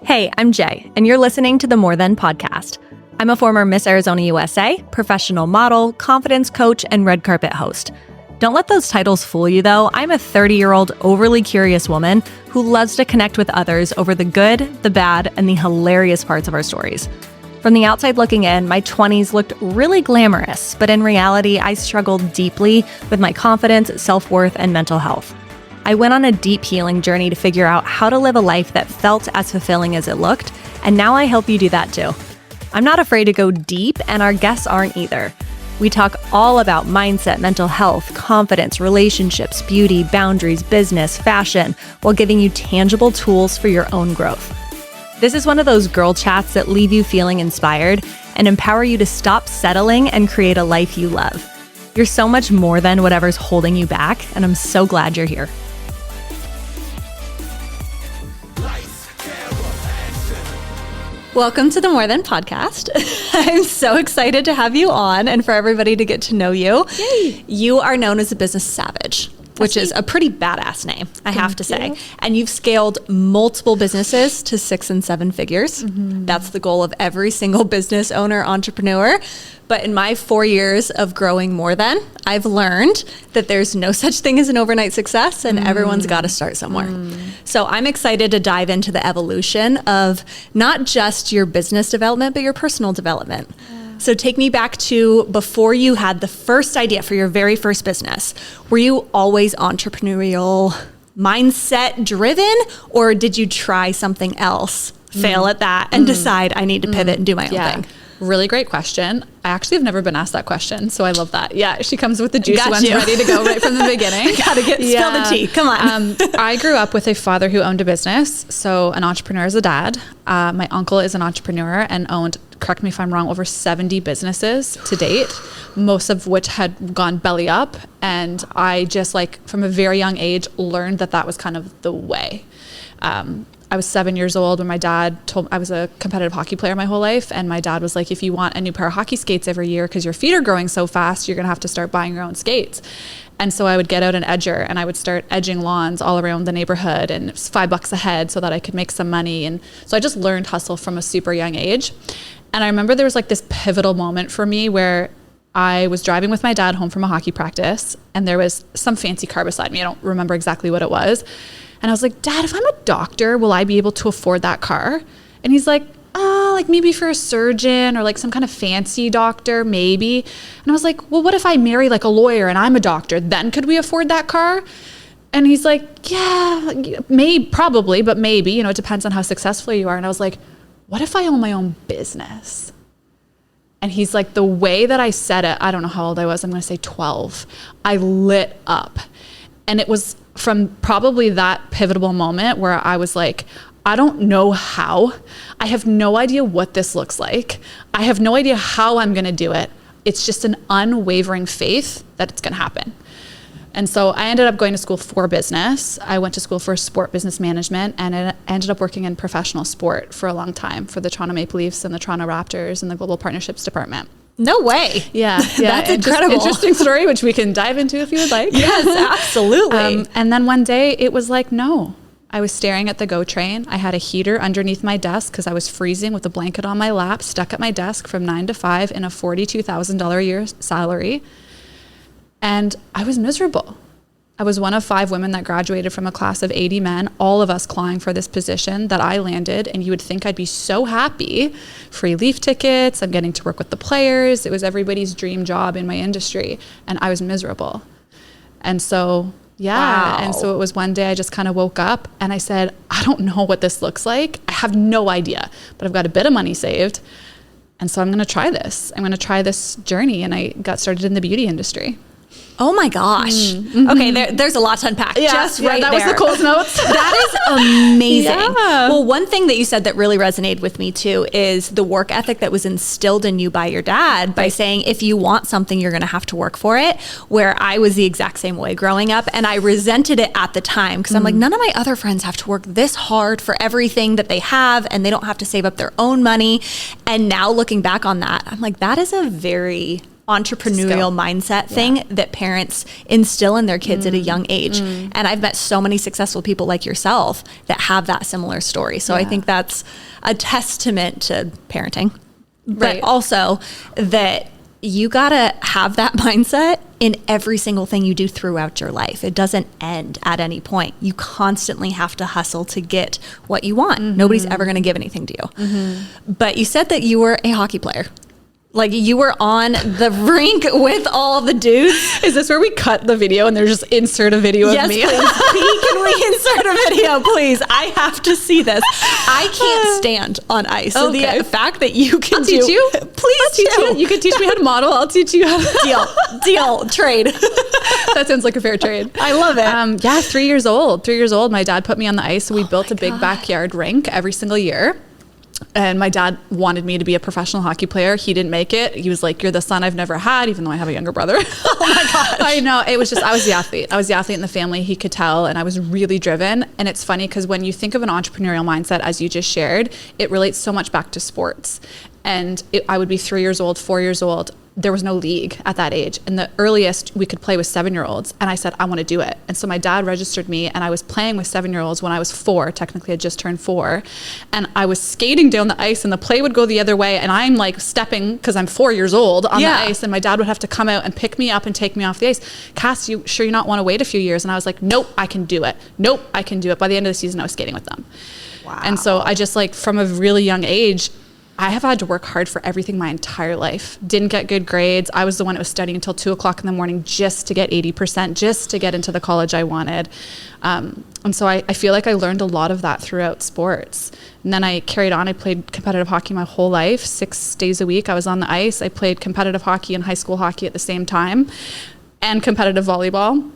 Hey, I'm Jay, and you're listening to the More Than podcast. I'm a former Miss Arizona USA, professional model, confidence coach, and red carpet host. Don't let those titles fool you, though. I'm a 30-year-old, overly curious woman who loves to connect with others over the good, the bad, and the hilarious parts of our stories. From the outside looking in, my 20s looked really glamorous, but in reality, I struggled deeply with my confidence, self-worth, and mental health. I went on a deep healing journey to figure out how to live a life that felt as fulfilling as it looked, and now I help you do that too. I'm not afraid to go deep, and our guests aren't either. We talk all about mindset, mental health, confidence, relationships, beauty, boundaries, business, fashion, while giving you tangible tools for your own growth. This is one of those girl chats that leave you feeling inspired and empower you to stop settling and create a life you love. You're so much more than whatever's holding you back, and I'm so glad you're here. Welcome to the More Than podcast. I'm so excited to have you on and for everybody to get to know you. Yay. You are known as a business savage, which is a pretty badass name, I have to say. And you've scaled multiple businesses to 6 and 7 figures. Mm-hmm. That's the goal of every single business owner, entrepreneur. But in my 4 years of growing More Than, I've learned that there's no such thing as an overnight success and everyone's got to start somewhere. So I'm excited to dive into the evolution of not just your business development, but your personal development. So take me back to before you had the first idea for your very first business. Were you always entrepreneurial, mindset driven, or did you try something else, fail at that, and decide I need to pivot and do my own thing? Really great question. I actually have never been asked that question, so I love that. Yeah, she comes with the juicy ones you. ready to go right from the beginning. Gotta spill the tea. Come on. I grew up with a father who owned a business, so an entrepreneur is a dad. My uncle is an entrepreneur and owned, correct me if I'm wrong, over 70 businesses to date, most of which had gone belly up. And I just from a very young age learned that was kind of the way. I was 7 years old when my dad told me, I was a competitive hockey player my whole life. And my dad was like, if you want a new pair of hockey skates every year, because your feet are growing so fast, you're going to have to start buying your own skates. And so I would get out an edger and I would start edging lawns all around the neighborhood, and it was $5 a head so that I could make some money. And so I just learned hustle from a super young age. And I remember there was this pivotal moment for me where I was driving with my dad home from a hockey practice, and there was some fancy car beside me. I don't remember exactly what it was. And I was like, Dad, if I'm a doctor, will I be able to afford that car? And he's like, maybe for a surgeon or some kind of fancy doctor, maybe. And I was like, well, what if I marry a lawyer and I'm a doctor? Then could we afford that car? And he's like, yeah, probably, but maybe, it depends on how successful you are. And I was like, what if I own my own business? And he's like, the way that I said it, I don't know how old I was, I'm going to say 12. I lit up. And it was from probably that pivotal moment where I was like, I don't know how. I have no idea what this looks like. I have no idea how I'm going to do it. It's just an unwavering faith that it's going to happen. And so I ended up going to school for business. I went to school for sport business management, and I ended up working in professional sport for a long time for the Toronto Maple Leafs and the Toronto Raptors and the Global Partnerships Department. No way. Yeah. That's incredible. Interesting story, which we can dive into if you would like. Yes, absolutely. And then one day it was like, no. I was staring at the GO train. I had a heater underneath my desk because I was freezing with a blanket on my lap, stuck at my desk from 9 to 5 in a $42,000 a year salary. And I was miserable. I was one of 5 women that graduated from a class of 80 men, all of us clawing for this position that I landed. And you would think I'd be so happy. Free Leaf tickets, I'm getting to work with the players. It was everybody's dream job in my industry. And I was miserable. And so, Wow. And so it was one day I just kind of woke up and I said, I don't know what this looks like. I have no idea, but I've got a bit of money saved. And so I'm going to try this. I'm going to try this journey. And I got started in the beauty industry. Oh my gosh. Okay, there's a lot to unpack. Just right that there. was the Coles notes. That is amazing. Yeah. Well, one thing that you said that really resonated with me too is the work ethic that was instilled in you by your dad by saying, if you want something, you're going to have to work for it, where I was the exact same way growing up. And I resented it at the time because I'm like, none of my other friends have to work this hard for everything that they have, and they don't have to save up their own money. And now looking back on that, I'm like, that is a very entrepreneurial mindset thing that parents instill in their kids at a young age. And I've met so many successful people like yourself that have that similar story. So I think that's a testament to parenting, but also that you gotta have that mindset in every single thing you do throughout your life. It doesn't end at any point. You constantly have to hustle to get what you want. Nobody's ever gonna give anything to you. But you said that you were a hockey player. Like you were on the rink with all the dudes. Is this where we cut the video and there's just insert a video of me? Yes, please. Can we insert a video, please? I have to see this. I can't stand on ice. So the fact that you can teach you. Please teach you. You can teach me how to model. I'll teach you how to deal, trade. That sounds like a fair trade. I love it. 3 years old. 3 years old. My dad put me on the ice. So we built a big backyard rink every single year. And my dad wanted me to be a professional hockey player. He didn't make it. He was like, you're the son I've never had, even though I have a younger brother. Oh my gosh. I know. It was just, I was the athlete. I was the athlete in the family. He could tell. And I was really driven. And it's funny because when you think of an entrepreneurial mindset, as you just shared, it relates so much back to sports. And I would be 3 years old, 4 years old. There was no league at that age. And the earliest we could play was 7-year-olds. And I said, I want to do it. And so my dad registered me and I was playing with 7-year-olds when I was 4. Technically, I just turned 4. And I was skating down the ice and the play would go the other way. And I'm like stepping, because I'm 4 years old, on the ice. And my dad would have to come out and pick me up and take me off the ice. Cass, you sure you not want to wait a few years? And I was like, nope, I can do it. Nope, I can do it. By the end of the season, I was skating with them. Wow. And so I just like, from a really young age, I have had to work hard for everything my entire life. Didn't get good grades. I was the one that was studying until 2:00 in the morning just to get 80%, just to get into the college I wanted. And so I feel like I learned a lot of that throughout sports. And then I carried on. I played competitive hockey my whole life, 6 days a week. I was on the ice. I played competitive hockey and high school hockey at the same time, and competitive volleyball.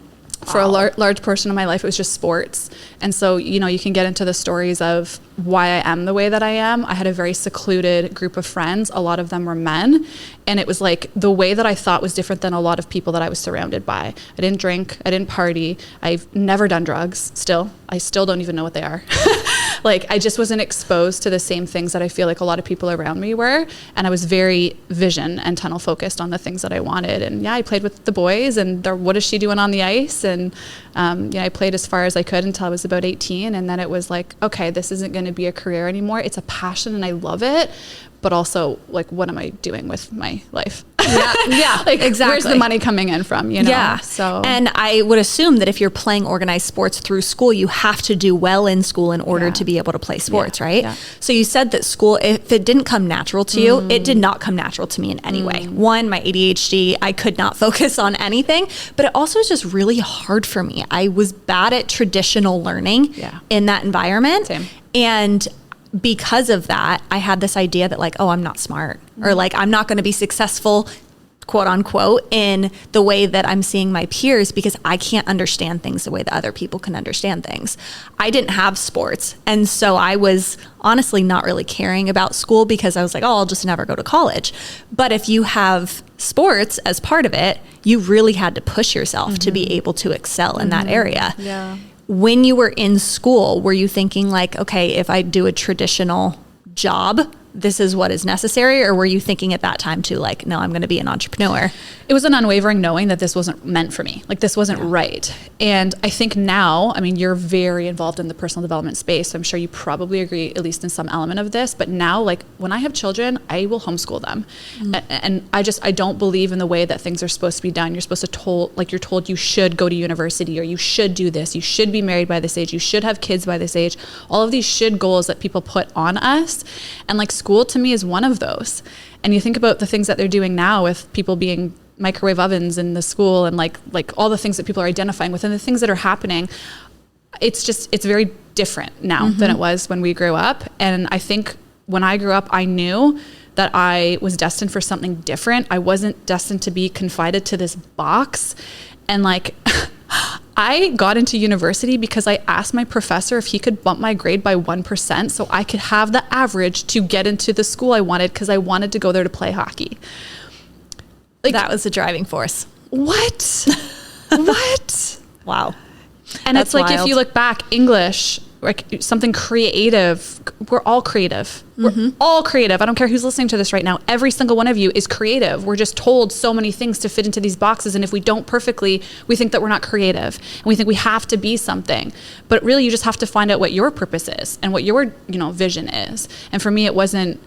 For a large portion of my life, it was just sports. And so, you know, you can get into the stories of why I am the way that I am. I had a very secluded group of friends. A lot of them were men. And it was like the way that I thought was different than a lot of people that I was surrounded by. I didn't drink. I didn't party. I've never done drugs still. I still don't even know what they are. Like, I just wasn't exposed to the same things that I feel like a lot of people around me were. And I was very vision and tunnel focused on the things that I wanted. And I played with the boys and what is she doing on the ice? And I played as far as I could until I was about 18. And then it was like, okay, this isn't going to be a career anymore. It's a passion and I love it. But also, like, what am I doing with my life? Yeah, like, exactly. Where's the money coming in from, you know? Yeah. So, and I would assume that if you're playing organized sports through school, you have to do well in school in order to be able to play sports, right? Yeah. So you said that school, if it didn't come natural to you, it did not come natural to me in any way. One, my ADHD, I could not focus on anything, but it also was just really hard for me. I was bad at traditional learning in that environment. Same. And because of that, I had this idea that like, oh, I'm not smart, or like, I'm not going to be successful, quote unquote, in the way that I'm seeing my peers because I can't understand things the way that other people can understand things. I didn't have sports. And so I was honestly not really caring about school because I was like, oh, I'll just never go to college. But if you have sports as part of it, you really had to push yourself to be able to excel in that area. Yeah. When you were in school, were you thinking like, okay, if I do a traditional job, this is what is necessary? Or were you thinking at that time too, like, no, I'm going to be an entrepreneur? It was an unwavering knowing that this wasn't meant for me. Like, this wasn't right. And I think now, I mean, you're very involved in the personal development space. So I'm sure you probably agree, at least in some element of this. But now, like, when I have children, I will homeschool them. And I don't believe in the way that things are supposed to be done. You're supposed to you're told you should go to university, or you should do this. You should be married by this age. You should have kids by this age. All of these should goals that people put on us. And like, school to me is one of those. And you think about the things that they're doing now with people being microwave ovens in the school, and like all the things that people are identifying with and the things that are happening. It's very different now than it was when we grew up. And I think when I grew up, I knew that I was destined for something different. I wasn't destined to be confided to this box. And like, I got into university because I asked my professor if he could bump my grade by 1% so I could have the average to get into the school I wanted, because I wanted to go there to play hockey. Like, that was the driving force. What? What? Wow. And That's it's like, wild. if you look back, English, like something creative. We're all creative. We're all creative. I don't care who's listening to this right now. Every single one of you is creative. We're just told so many things to fit into these boxes. And if we don't perfectly, we think that we're not creative. And we think we have to be something. But really, you just have to find out what your purpose is and what your, vision is. And for me, it wasn't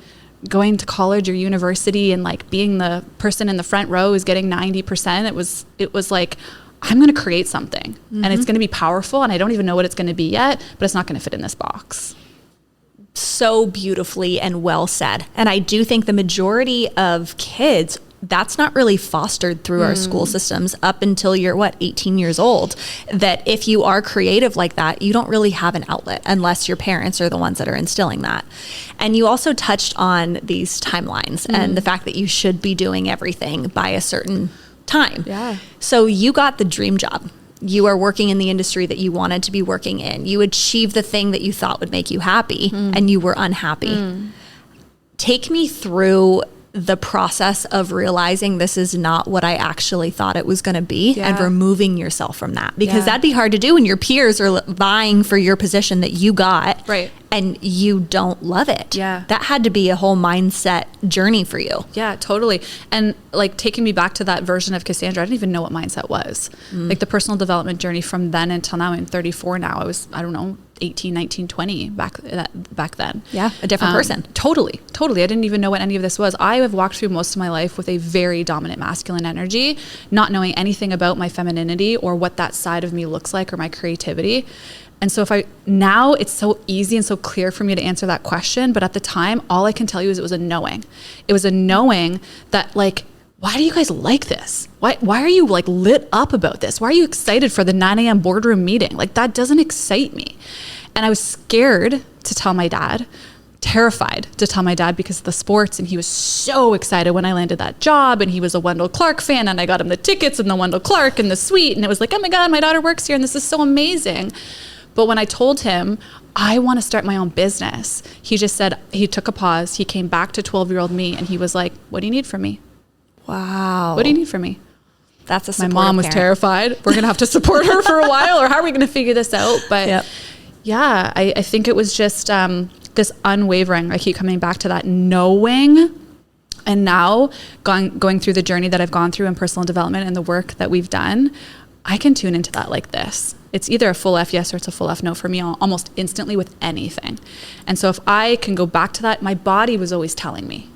going to college or university and like being the person in the front row is getting 90%. It was like, I'm going to create something and it's going to be powerful. And I don't even know what it's going to be yet, but it's not going to fit in this box. So beautifully and well said. And I do think the majority of kids, that's not really fostered through our school systems up until you're 18 years old, that if you are creative like that, you don't really have an outlet unless your parents are the ones that are instilling that. And you also touched on these timelines and the fact that you should be doing everything by a certain time. Yeah. So you got the dream job. You are working in the industry that you wanted to be working in. You achieved the thing that you thought would make you happy and you were unhappy. Take me through the process of realizing this is not what I actually thought it was going to be and removing yourself from that, because that'd be hard to do when your peers are vying for your position that you got and you don't love it. Yeah. That had to be a whole mindset journey for you. Yeah, totally. And like taking me back to that version of Cassandra, I didn't even know what mindset was. Like the personal development journey from then until now, I'm 34 now. I was, 18, 19, 20 back then. Yeah, a different person. Totally. I didn't even know what any of this was. I have walked through most of my life with a very dominant masculine energy, not knowing anything about my femininity or what that side of me looks like or my creativity. And so now it's so easy and so clear for me to answer that question. But at the time, all I can tell you is it was a knowing. It was a knowing that like, why do you guys like this? Why are you like lit up about this? Why are you excited for the 9 a.m. boardroom meeting? Like that doesn't excite me. And I was scared to tell my dad, terrified to tell my dad because of the sports. And he was so excited when I landed that job. And he was a Wendell Clark fan. And I got him the tickets and the Wendell Clark and the suite. And it was like, oh my God, my daughter works here and this is so amazing. But when I told him, I want to start my own business, he just said, he took a pause. He came back to 12-year-old me and he was like, what do you need from me? Wow. What do you need from me? That's a supportive My mom was terrified. We're going to have to support her for a while, or how are we going to figure this out? But yeah, I think it was just this unwavering, I keep coming back to that knowing. And now going through the journey that I've gone through in personal development and the work that we've done, I can tune into that like this. It's either a full F yes or it's a full F no for me almost instantly with anything. And so if I can go back to that, my body was always telling me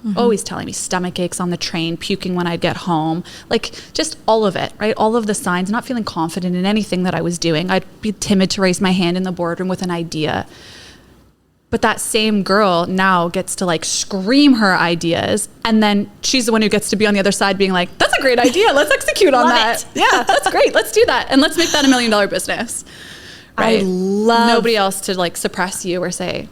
stomach aches on the train, puking when I'd get home, like just all of it, right? All of the signs, not feeling confident in anything that I was doing. I'd be timid to raise my hand in the boardroom with an idea. But that same girl now gets to like scream her ideas. And then she's the one who gets to be on the other side being like, that's a great idea. Let's execute on that. Yeah, that's great. Let's do that. And let's make that $1 million business. Right? I love nobody else to like suppress you or say,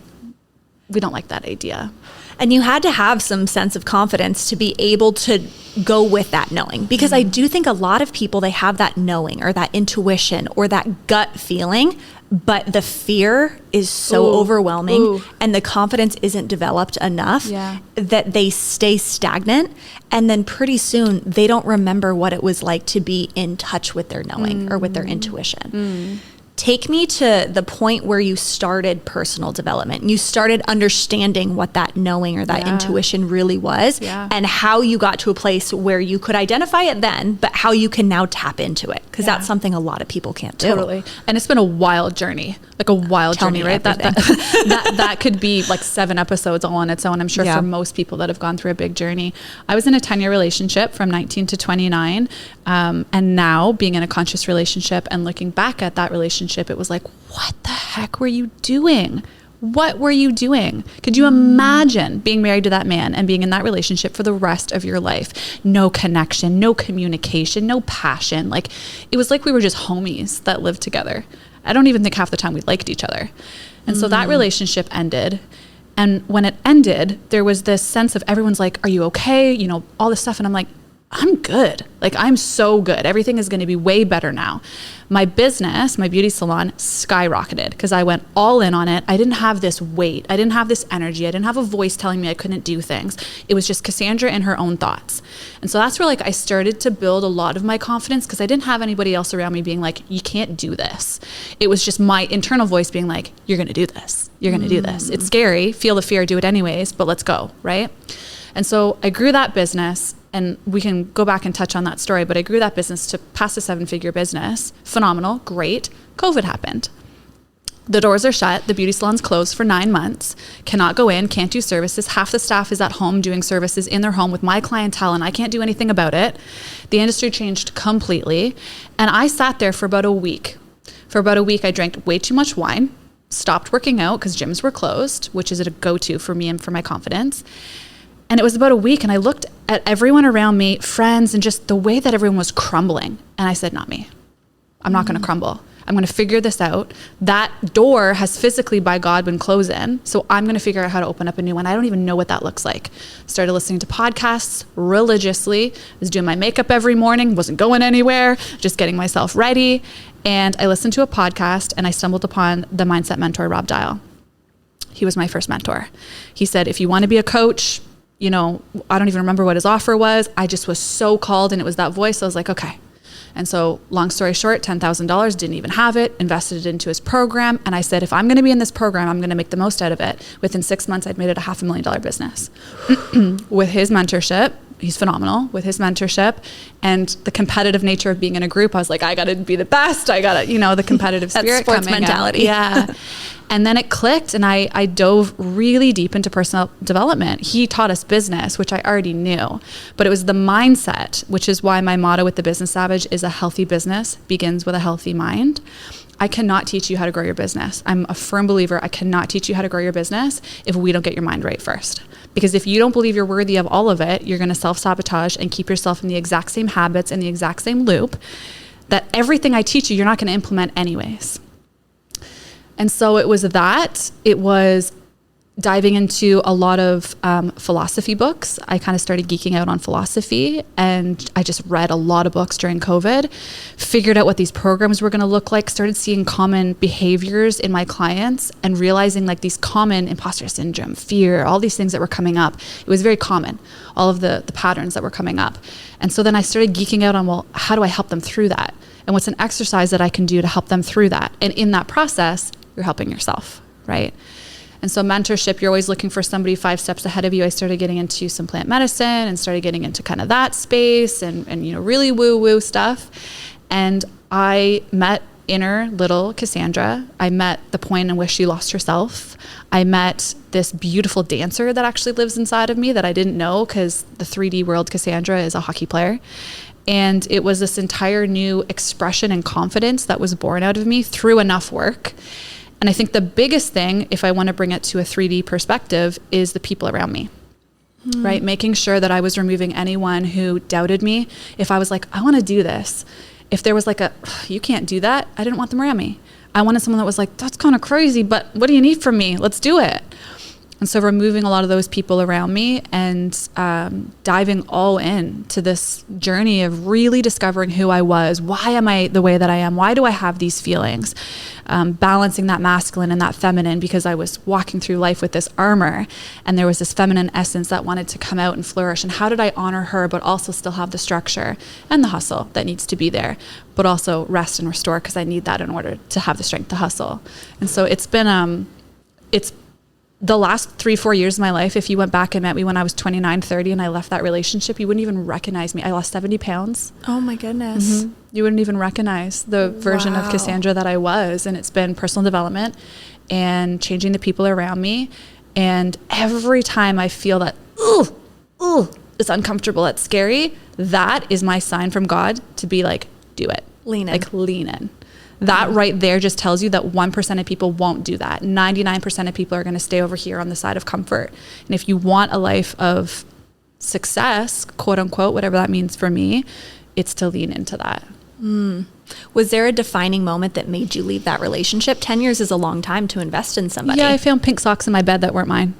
we don't like that idea. And you had to have some sense of confidence to be able to go with that knowing. Because I do think a lot of people, they have that knowing or that intuition or that gut feeling, but the fear is so overwhelming and the confidence isn't developed enough that they stay stagnant. And then pretty soon they don't remember what it was like to be in touch with their knowing or with their intuition. Take me to the point where you started personal development. You started understanding what that knowing or that intuition really was and how you got to a place where you could identify it then, but how you can now tap into it. Because that's something a lot of people can't do. Totally. And it's been a wild journey, like a wild journey, right? That could be like 7 episodes all on its own. I'm sure for most people that have gone through a big journey. I was in a 10-year relationship from 19 to 29. And now being in a conscious relationship and looking back at that relationship, it was like, what the heck were you doing? What were you doing? Could you imagine being married to that man and being in that relationship for the rest of your life? No connection, no communication, no passion. Like it was like we were just homies that lived together. I don't even think half the time we liked each other. And so that relationship ended. And when it ended, there was this sense of everyone's like, are you okay? You know, all this stuff. And I'm like, I'm good. Like, I'm so good. Everything is going to be way better now. My business, my beauty salon, skyrocketed because I went all in on it. I didn't have this weight. I didn't have this energy. I didn't have a voice telling me I couldn't do things. It was just Cassandra and her own thoughts. And so that's where like I started to build a lot of my confidence because I didn't have anybody else around me being like, you can't do this. It was just my internal voice being like, you're going to do this. You're going to do this. It's scary. Feel the fear, do it anyways, but let's go. Right. And so I grew that business, and we can go back and touch on that story, but I grew that business to past a 7-figure business. Phenomenal. Great. COVID happened. The doors are shut. The beauty salon's closed for 9 months. Cannot go in, can't do services. Half the staff is at home doing services in their home with my clientele, and I can't do anything about it. The industry changed completely. And I sat there for about a week. For about a week, I drank way too much wine, stopped working out because gyms were closed, which is a go-to for me and for my confidence. And it was about a week, and I looked at everyone around me, friends, and just the way that everyone was crumbling. And I said, not me. I'm not going to crumble. I'm going to figure this out. That door has physically, by God, been closing. So I'm going to figure out how to open up a new one. I don't even know what that looks like. Started listening to podcasts religiously. I was doing my makeup every morning, wasn't going anywhere, just getting myself ready. And I listened to a podcast, and I stumbled upon the mindset mentor, Rob Dial. He was my first mentor. He said, if you want to be a coach, you know, I don't even remember what his offer was. I just was so called, and it was that voice. I was like, okay. And so long story short, $10,000, didn't even have it, invested it into his program. And I said, if I'm going to be in this program, I'm going to make the most out of it. Within 6 months, I'd made it a $500,000 business. With his mentorship, he's phenomenal. With his mentorship and the competitive nature of being in a group, I was like, I got to be the best. I got to, you know, the competitive spirit sports coming mentality. Yeah. And then it clicked, and I dove really deep into personal development. He taught us business, which I already knew, but it was the mindset, which is why my motto with the Business Savage is a healthy business begins with a healthy mind. I cannot teach you how to grow your business. I'm a firm believer. I cannot teach you how to grow your business if we don't get your mind right first. Because if you don't believe you're worthy of all of it, you're going to self-sabotage and keep yourself in the exact same habits and the exact same loop that everything I teach you, you're not going to implement anyways. And so it was diving into a lot of philosophy books. I kind of started geeking out on philosophy, and I just read a lot of books during COVID, figured out what these programs were going to look like, started seeing common behaviors in my clients and realizing like these common imposter syndrome, fear, all these things that were coming up. It was very common, all of the patterns that were coming up. And so then I started geeking out on, well, how do I help them through that? And what's an exercise that I can do to help them through that? And in that process, you're helping yourself, right? And so mentorship, you're always looking for somebody 5 steps ahead of you. I started getting into some plant medicine and started getting into kind of that space and you know, really woo-woo stuff. And I met inner little Cassandra. I met the point in which she lost herself. I met this beautiful dancer that actually lives inside of me that I didn't know, because the 3D world Cassandra is a hockey player. And it was this entire new expression and confidence that was born out of me through enough work. And I think the biggest thing, if I want to bring it to a 3D perspective, is the people around me, right? Making sure that I was removing anyone who doubted me. If I was like, I want to do this. If there was like you can't do that, I didn't want them around me. I wanted someone that was like, that's kind of crazy, but what do you need from me? Let's do it. And so removing a lot of those people around me and diving all in to this journey of really discovering who I was. Why am I the way that I am? Why do I have these feelings? Balancing that masculine and that feminine, because I was walking through life with this armor and there was this feminine essence that wanted to come out and flourish. And how did I honor her, but also still have the structure and the hustle that needs to be there, but also rest and restore, because I need that in order to have the strength to hustle. And so it's been, it's the last 3-4 years of my life. If you went back and met me when I was 29, 30 and I left that relationship, you wouldn't even recognize me. I lost 70 pounds. Oh my goodness. Mm-hmm. You wouldn't even recognize the version of Cassandra that I was. And it's been personal development and changing the people around me. And every time I feel that, it's uncomfortable, it's scary, that is my sign from God to be like, do it. Lean in. Like, lean in. That right there just tells you that 1% of people won't do that. 99% of people are going to stay over here on the side of comfort. And if you want a life of success, quote unquote, whatever that means for me, it's to lean into that. Was there a defining moment that made you leave that relationship? 10 years is a long time to invest in somebody. Yeah, I found pink socks in my bed that weren't mine.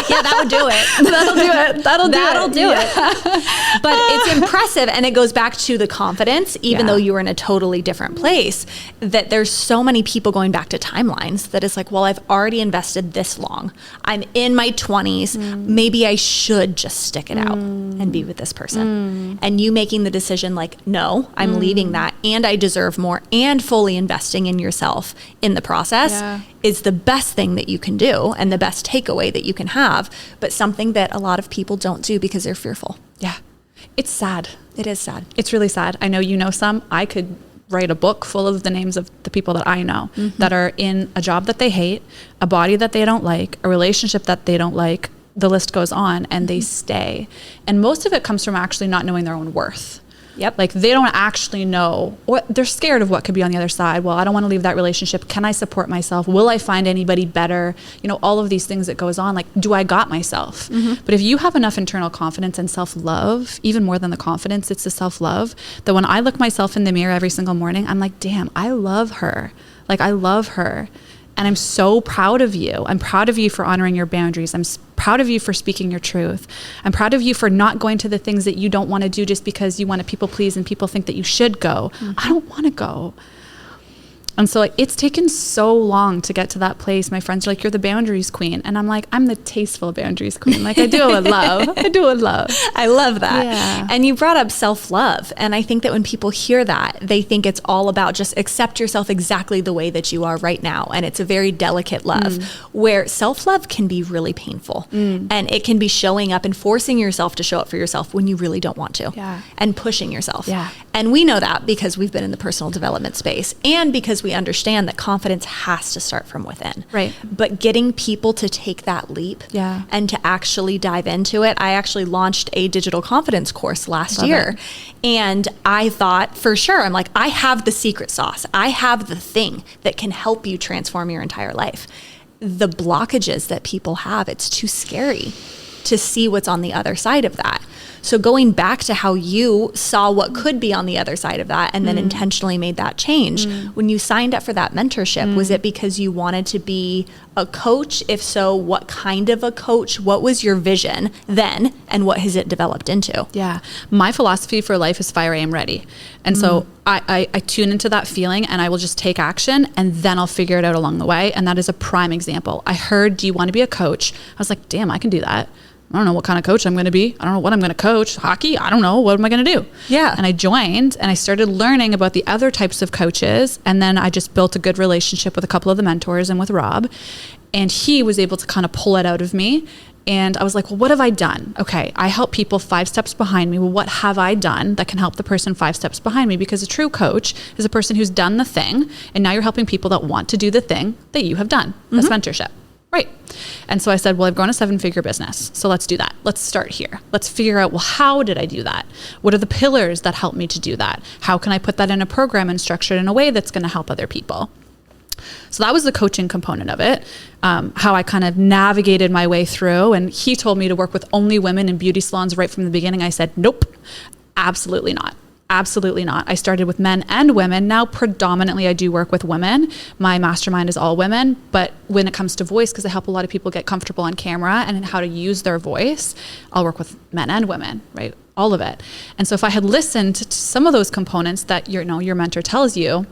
Yeah, that would do it. That'll do it. But it's impressive. And it goes back to the confidence, even though you were in a totally different place, that there's so many people going back to timelines that it's like, well, I've already invested this long. I'm in my 20s. Maybe I should just stick it out and be with this person. And you making the decision like, no, I'm leaving that and I deserve more, and fully investing in yourself in the process is the best thing that you can do and the best takeaway that you can have, but something that a lot of people don't do because they're fearful. Yeah. It's sad. It is sad. It's really sad. I know you know some. I could write a book full of the names of the people that I know that are in a job that they hate, a body that they don't like, a relationship that they don't like. The list goes on, and they stay. And most of it comes from actually not knowing their own worth. Yep. Like they don't actually know, or they're scared of what could be on the other side. Well, I don't want to leave that relationship. Can I support myself? Will I find anybody better? You know, all of these things that goes on, like, do I got myself? But if you have enough internal confidence and self-love, even more than the confidence, it's the self-love, that when I look myself in the mirror every single morning, I'm like, damn, I love her. Like, I love her. And I'm so proud of you. I'm proud of you for honoring your boundaries. I'm proud of you for speaking your truth. I'm proud of you for not going to the things that you don't want to do just because you want to people please and people think that you should go. I don't want to go. And so, like, it's taken so long to get to that place. My friends are like, you're the boundaries queen. And I'm like, I'm the tasteful boundaries queen. Like, I do it with love. I do it with love. I love that. Yeah. And you brought up self-love. And I think that when people hear that, they think it's all about just accept yourself exactly the way that you are right now. And it's a very delicate love where self-love can be really painful. And it can be showing up and forcing yourself to show up for yourself when you really don't want to. Yeah. And pushing yourself. Yeah. And we know that because we've been in the personal development space, and because we understand that confidence has to start from within. Right. But getting people to take that leap and to actually dive into it. I actually launched a digital confidence course last year. And I thought for sure, I'm like, I have the secret sauce. I have the thing that can help you transform your entire life. The blockages that people have, it's too scary to see what's on the other side of that. So going back to how you saw what could be on the other side of that and then intentionally made that change, when you signed up for that mentorship, was it because you wanted to be a coach? If so, what kind of a coach? What was your vision then? And what has it developed into? Yeah. My philosophy for life is fire, aim, ready. And so I tune into that feeling and I will just take action, and then I'll figure it out along the way. And that is a prime example. I heard, do you want to be a coach? I was like, damn, I can do that. I don't know what kind of coach I'm going to be. I don't know what I'm going to coach. Hockey? I don't know. What am I going to do? Yeah. And I joined and I started learning about the other types of coaches. And then I just built a good relationship with a couple of the mentors and with Rob. And he was able to kind of pull it out of me. And I was like, well, what have I done? Okay, I help people 5 steps behind me. Well, what have I done that can help the person 5 steps behind me? Because a true coach is a person who's done the thing. And now you're helping people that want to do the thing that you have done. That's mentorship. Right. And so I said, well, I've grown a 7-figure business. So let's do that. Let's start here. Let's figure out, well, how did I do that? What are the pillars that help me to do that? How can I put that in a program and structure it in a way that's going to help other people? So that was the coaching component of it, how I kind of navigated my way through. And he told me to work with only women in beauty salons right from the beginning. I said, nope, absolutely not. Absolutely not. I started with men and women. Now, predominantly, I do work with women. My mastermind is all women. But when it comes to voice, because I help a lot of people get comfortable on camera and how to use their voice, I'll work with men and women, right? All of it. And so if I had listened to some of those components that your mentor tells you,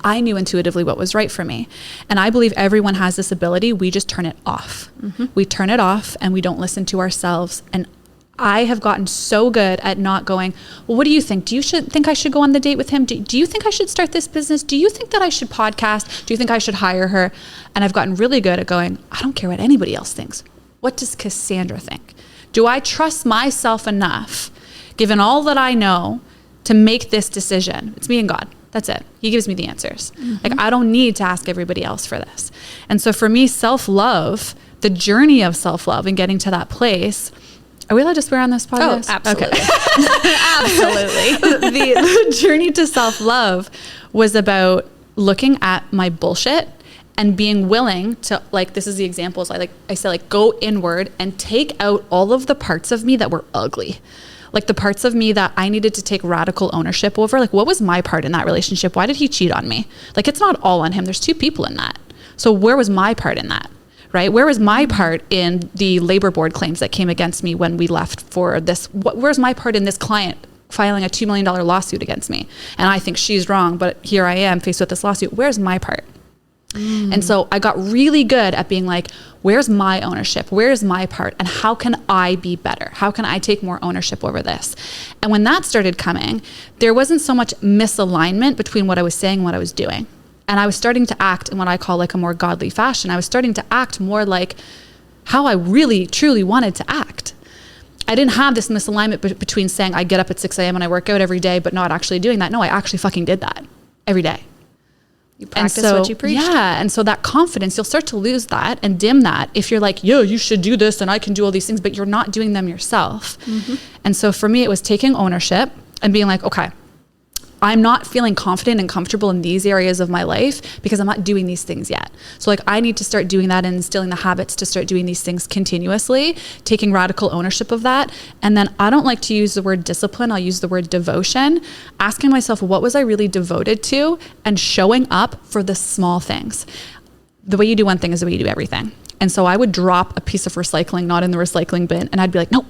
I knew intuitively what was right for me. And I believe everyone has this ability. We just turn it off. We turn it off and we don't listen to ourselves. And I have gotten so good at not going, well, what do you think? Do you think I should go on the date with him? Do you think I should start this business? Do you think that I should podcast? Do you think I should hire her? And I've gotten really good at going, I don't care what anybody else thinks. What does Cassandra think? Do I trust myself enough, given all that I know, to make this decision? It's me and God. That's it. He gives me the answers. Like, I don't need to ask everybody else for this. And so for me, self-love, the journey of self-love and getting to that place. Are we allowed to swear on this podcast? Oh, absolutely. Okay. Absolutely. The journey to self-love was about looking at my bullshit and being willing to, like, this is the examples. I say, go inward and take out all of the parts of me that were ugly. Like the parts of me that I needed to take radical ownership over. Like, what was my part in that relationship? Why did he cheat on me? Like, it's not all on him. There's 2 people in that. So where was my part in that? right? Where was my part in the labor board claims that came against me when we left for this? Where's my part in this client filing a $2 million lawsuit against me? And I think she's wrong, but here I am faced with this lawsuit. Where's my part? And so I got really good at being like, where's my ownership? Where's my part? And how can I be better? How can I take more ownership over this? And when that started coming, there wasn't so much misalignment between what I was saying and what I was doing. And I was starting to act in what I call like a more godly fashion. I was starting to act more like how I really, truly wanted to act. I didn't have this misalignment between saying I get up at 6 a.m. and I work out every day, but not actually doing that. No, I actually fucking did that every day. You practice what you preach. Yeah. And so that confidence, you'll start to lose that and dim that if you're like, yo, you should do this and I can do all these things, but you're not doing them yourself. And so for me, it was taking ownership and being like, okay, I'm not feeling confident and comfortable in these areas of my life because I'm not doing these things yet. So like I need to start doing that and instilling the habits to start doing these things continuously, taking radical ownership of that. And then I don't like to use the word discipline. I'll use the word devotion, asking myself, what was I really devoted to, and showing up for the small things. The way you do one thing is the way you do everything. And so I would drop a piece of recycling not in the recycling bin and I'd be like, nope.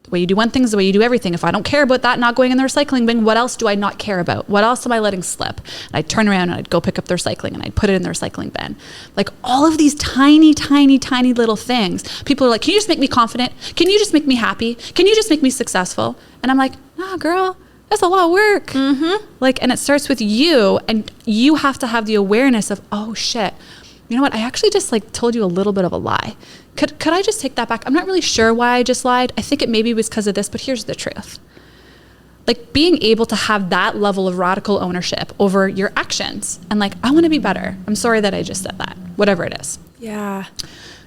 The way you do one thing is the way you do everything. If I don't care about that not going in the recycling bin, what else do I not care about? What else am I letting slip? And I'd turn around and I'd go pick up the recycling and I'd put it in the recycling bin. Like all of these tiny, tiny, tiny little things. People are like, can you just make me confident? Can you just make me happy? Can you just make me successful? And I'm like, nah, girl, that's a lot of work. Like, and it starts with you, and you have to have the awareness of, oh shit, you know what? I actually just like told you a little bit of a lie. Could I just take that back? I'm not really sure why I just lied. I think it maybe was because of this, but here's the truth. Like being able to have that level of radical ownership over your actions and like, I want to be better. I'm sorry that I just said that, whatever it is. Yeah.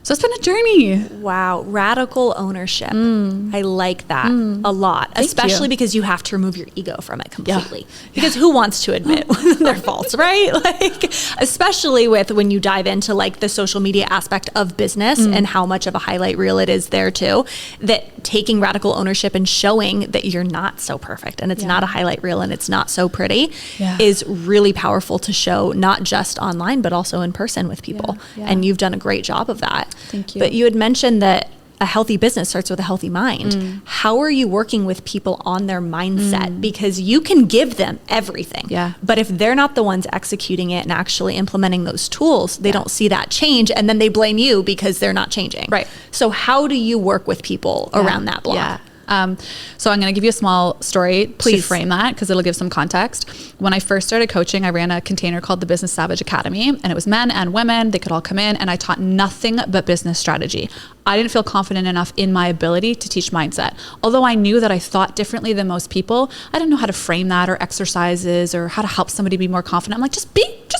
So it's been a journey. Wow. Radical ownership. I like that a lot, especially because you have to remove your ego from it completely. Because who wants to admit their faults, right? Like, especially with when you dive into like the social media aspect of business and how much of a highlight reel it is there too, that taking radical ownership and showing that you're not so perfect and it's not a highlight reel and it's not so pretty is really powerful to show, not just online, but also in person with people. And you've done a great job of that. Thank you. But you had mentioned that a healthy business starts with a healthy mind. How are you working with people on their mindset? Because you can give them everything. But if they're not the ones executing it and actually implementing those tools, they don't see that change. And then they blame you because they're not changing. Right. So how do you work with people around that block? So I'm going to give you a small story to frame that because it'll give some context. When I first started coaching, I ran a container called the Business Savage Academy, and it was men and women. They could all come in, and I taught nothing but business strategy. I didn't feel confident enough in my ability to teach mindset. Although I knew that I thought differently than most people, I didn't know how to frame that or exercises or how to help somebody be more confident. I'm like, just be it.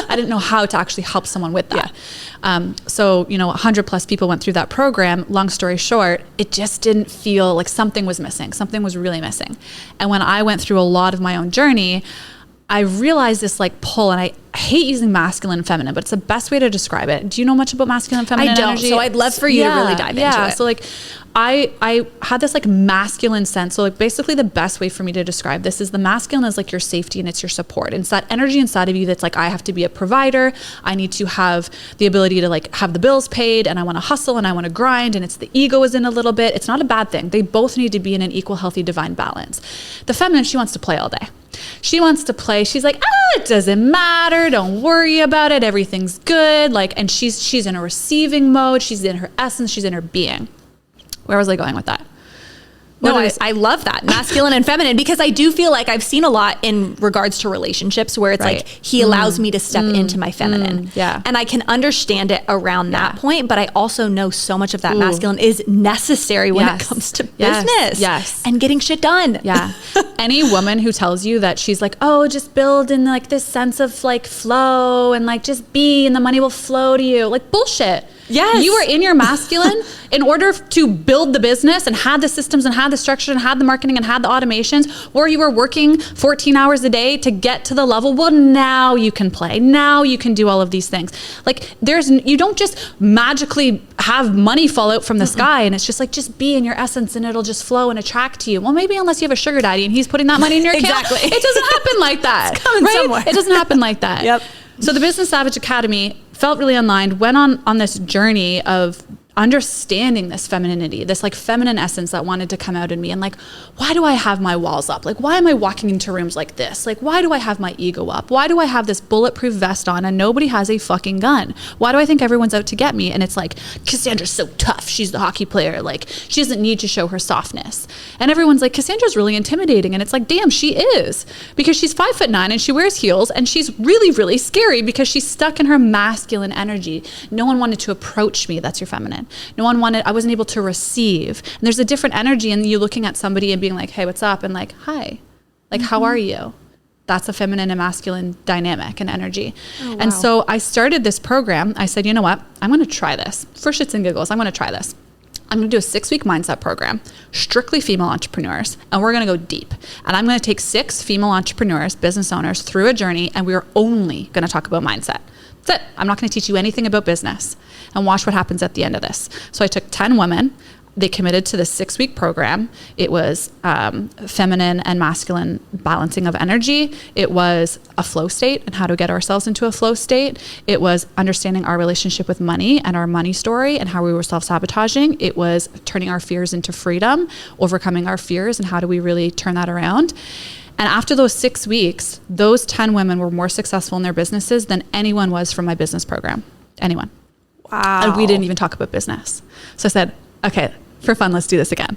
I didn't know how to actually help someone with that. So, 100 plus people went through that program. Long story short, it just didn't feel like something was missing. Something was really missing. And when I went through a lot of my own journey, I realized this like pull, and I hate using masculine and feminine, but it's the best way to describe it. Do you know much about masculine and feminine energy? So I'd love for you to really dive into it. So like I had this like masculine sense. So like basically the best way for me to describe this is the masculine is like your safety and it's your support. And it's that energy inside of you that's like, I have to be a provider. I need to have the ability to like have the bills paid, and I want to hustle and I want to grind, and it's the ego is in a little bit. It's not a bad thing. They both need to be in an equal, healthy, divine balance. The feminine, she wants to play all day. She wants to play. She's like, it doesn't matter. Don't worry about it. Everything's good. Like, and she's in a receiving mode. She's in her essence. She's in her being. Where was I going with that? I love that, masculine and feminine, because I do feel like I've seen a lot in regards to relationships where it's like, he allows me to step into my feminine. And I can understand it around that point, but I also know so much of that masculine is necessary when it comes to business and getting shit done. Any woman who tells you that she's like, oh, just build in like this sense of like flow and like just be and the money will flow to you. Like bullshit. You were in your masculine in order to build the business and had the systems and had the structure and had the marketing and had the automations, or you were working 14 hours a day to get to the level. Well, now you can play. Now you can do all of these things. Like you don't just magically have money fall out from the sky and it's just like, just be in your essence and it'll just flow and attract to you. Well, maybe unless you have a sugar daddy and he's putting that money in your account. It doesn't happen like that. It's coming somewhere. It doesn't happen like that. So the Business Savage Academy, felt really aligned, went on this journey of understanding this femininity, this like feminine essence that wanted to come out in me. And like, why do I have my walls up? Like, why am I walking into rooms like this? Like, why do I have my ego up? Why do I have this bulletproof vest on and nobody has a fucking gun? Why do I think everyone's out to get me? And it's like, Cassandra's so tough. She's the hockey player. Like, she doesn't need to show her softness. And everyone's like, Cassandra's really intimidating. And it's like, damn, she is, because she's 5'9" and she wears heels, and she's really, really scary because she's stuck in her masculine energy. No one wanted to approach me. That's your feminine. I wasn't able to receive. And there's a different energy in you looking at somebody and being like, hey, what's up? And like, hi, like, how are you? That's a feminine and masculine dynamic and energy. Oh, wow. And so I started this program. I said, you know what? I'm going to try this for shits and giggles. I'm going to try this. I'm going to do a 6-week mindset program, strictly female entrepreneurs, and we're going to go deep. And I'm going to take 6 female entrepreneurs, business owners, through a journey, and we're only going to talk about mindset. That's it. I'm not going to teach you anything about business, and watch what happens at the end of this. So I took 10 women. They committed to this 6-week program. It was feminine and masculine balancing of energy. It was a flow state and how to get ourselves into a flow state. It was understanding our relationship with money and our money story and how we were self-sabotaging. It was turning our fears into freedom, overcoming our fears, and how do we really turn that around. And after those 6 weeks, those 10 women were more successful in their businesses than anyone was from my business program. Anyone. Wow. And we didn't even talk about business. So I said, okay, for fun, let's do this again.